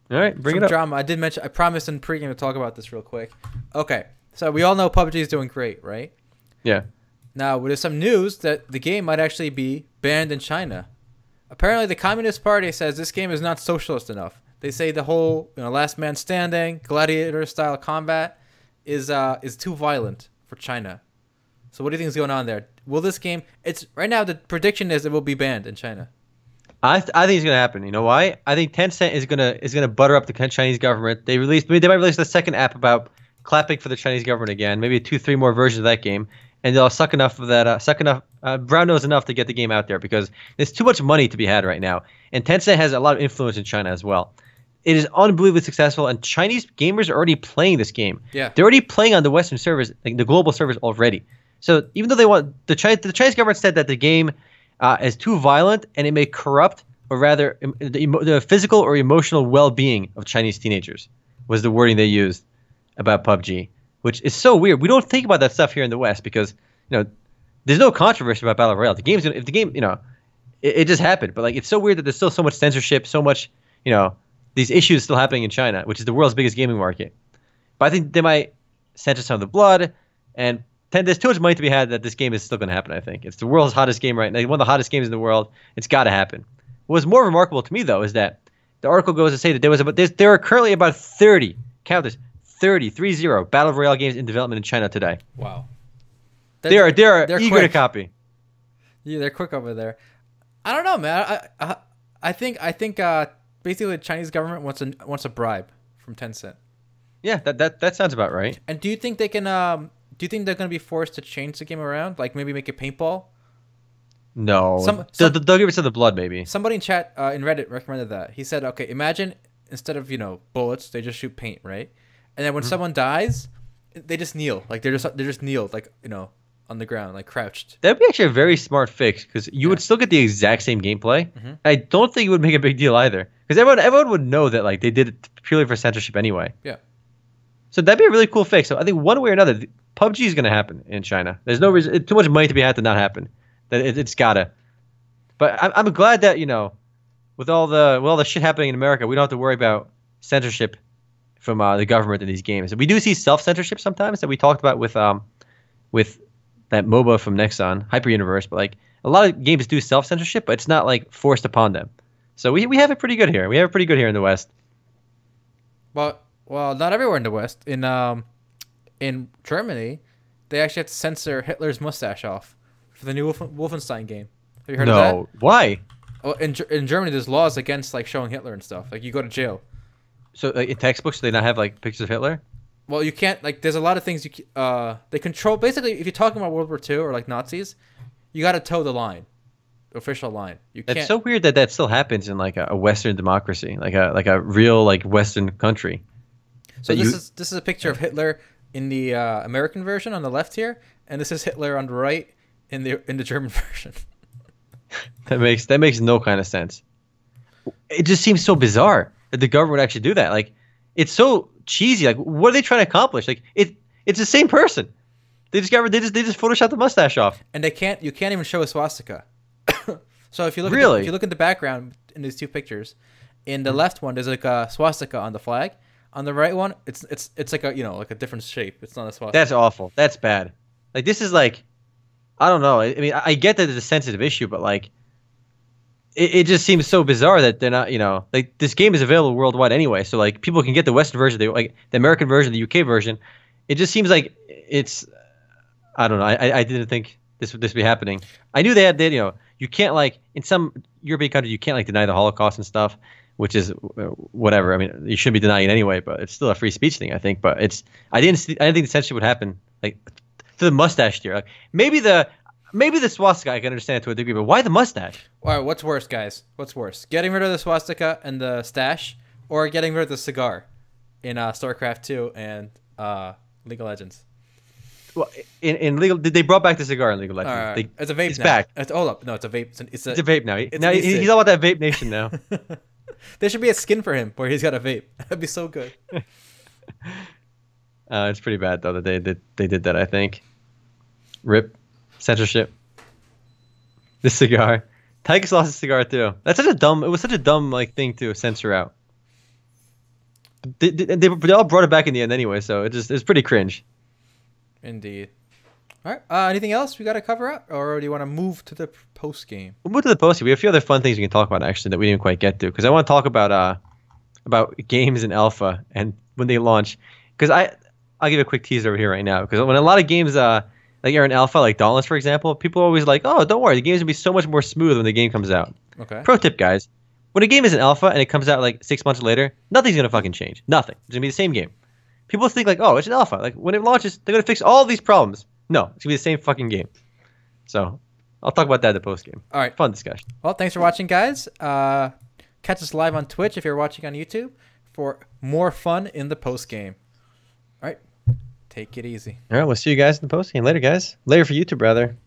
All right, bring it up. Drama. I promised in pregame to talk about this real quick. Okay, so we all know PUBG is doing great, right? Yeah. Now, there's some news that the game might actually be banned in China. Apparently, the Communist Party says this game is not socialist enough. They say the whole last man standing, gladiator-style combat is too violent for China. So what do you think is going on there? Will this game? It's right now the prediction is it will be banned in China. I think it's gonna happen. You know why? I think Tencent is gonna butter up the Chinese government. They might release the second app about clapping for the Chinese government again. Maybe 2-3 more versions of that game, and they'll suck enough of that, brown nose enough to get the game out there, because there's too much money to be had right now, and Tencent has a lot of influence in China as well. It is unbelievably successful, and Chinese gamers are already playing this game. Yeah, they're already playing on the Western servers, like the global servers already. So even though they want the Chinese government said that the game is too violent and it may corrupt, or rather the physical or emotional well-being of Chinese teenagers, was the wording they used about PUBG, which is so weird. We don't think about that stuff here in the West because there's no controversy about Battle Royale. If the game it just happened, but like it's so weird that there's still so much censorship, so much these issues still happening in China, which is the world's biggest gaming market. But I think they might censor some of the blood, and there's too much money to be had that this game is still going to happen. I think it's the world's hottest game right now, one of the hottest games in the world. It's got to happen. What was more remarkable to me, though, is that the article goes to say that there are currently about 30, count this, 30 Battle Royale games in development in China today. Wow. They're eager quick to copy. Yeah, they're quick over there. I don't know, man. I think basically the Chinese government wants a bribe from Tencent. Yeah, that sounds about right. And do you think they can? Do you think they're going to be forced to change the game around, like maybe make it paintball? No, they'll give it to the blood, maybe. Somebody in chat in Reddit recommended that. He said, okay, imagine instead of bullets, they just shoot paint, right? And then when someone dies, they just kneel, like they're just kneeled, like on the ground, like crouched. That'd be actually a very smart fix, because you would still get the exact same gameplay. Mm-hmm. I don't think it would make a big deal either, because everyone would know that like they did it purely for censorship anyway. Yeah. So that'd be a really cool fix. So I think one way or another, PUBG is going to happen in China. There's no reason, too much money to be had to not happen. That it's gotta. But I'm glad that with all the shit happening in America, we don't have to worry about censorship from the government in these games. We do see self-censorship sometimes that we talked about with that MOBA from Nexon, Hyper Universe. But like a lot of games do self-censorship, but it's not like forced upon them. So we have it pretty good here. We have it pretty good here in the West. Well, not everywhere in the West. In Germany, they actually have to censor Hitler's mustache off for the new Wolfenstein game. Have you heard of that? No, why? Well, in Germany, there's laws against like showing Hitler and stuff. Like you go to jail. So like, in textbooks, do they not have like pictures of Hitler? Well, you can't. Like, there's a lot of things they control. Basically, if you're talking about World War II or like Nazis, you got to toe the line, the official line. You can't. It's so weird that still happens in like a Western democracy, like a real like Western country. So this is a picture of Hitler in the American version on the left here, and this is Hitler on the right in the German version. That makes no kind of sense. It just seems so bizarre that the government would actually do that. Like, it's so cheesy. Like, what are they trying to accomplish? Like, it's the same person. They just photoshopped the mustache off. And you can't even show a swastika. So if you look if you look at the background in these two pictures, in the left one there's like a swastika on the flag. On the right one, it's like a like a different shape. It's not a swastika. That's awful. That's bad. Like this is like, I don't know. I mean, I get that it's a sensitive issue, but like, it just seems so bizarre that they're not, like this game is available worldwide anyway, so like people can get the Western version, like the American version, the UK version. It just seems like it's, I don't know. I didn't think this would be happening. I knew they had, you can't like in some European countries you can't like deny the Holocaust and stuff, which is whatever. I mean, you shouldn't be denying it anyway, but it's still a free speech thing, I think. But I didn't think the censorship would happen like to the mustache tier. Like maybe the swastika I can understand to a degree, but why the mustache? All right, what's worse, guys? What's worse? Getting rid of the swastika and the stash, or getting rid of the cigar in StarCraft 2 and League of Legends? Well, in League, they brought back the cigar in League of Legends. It's a vape it's now. Back. Hold up. No, it's a vape. It's a vape now. He's all about that vape nation now. There should be a skin for him where he's got a vape. That'd be so good. It's pretty bad though that they did that. I think. Rip censorship. The cigar. Tychus lost his cigar too. That's such a dumb. It was such a dumb like thing to censor out. They all brought it back in the end anyway, so it's pretty cringe. Indeed. All right. Anything else we got to cover up, or do you want to move to the post game? We'll move to the post game. We have a few other fun things we can talk about actually that we didn't quite get to, because I want to talk about games in alpha and when they launch. Because I'll give a quick teaser over here right now. Because when a lot of games like are in alpha, like Dauntless for example, people are always like, oh, don't worry, the game's gonna be so much more smooth when the game comes out. Okay. Pro tip, guys: when a game is in alpha and it comes out like 6 months later, nothing's gonna fucking change. Nothing. It's gonna be the same game. People think like, oh, it's an alpha. Like when it launches, they're gonna fix all these problems. No, it's gonna be the same fucking game. So I'll talk about that in the post game. All right. Fun discussion. Well, thanks for watching, guys. Catch us live on Twitch if you're watching on YouTube for more fun in the post game. All right. Take it easy. All right. We'll see you guys in the post game later, guys. Later for YouTube, rather.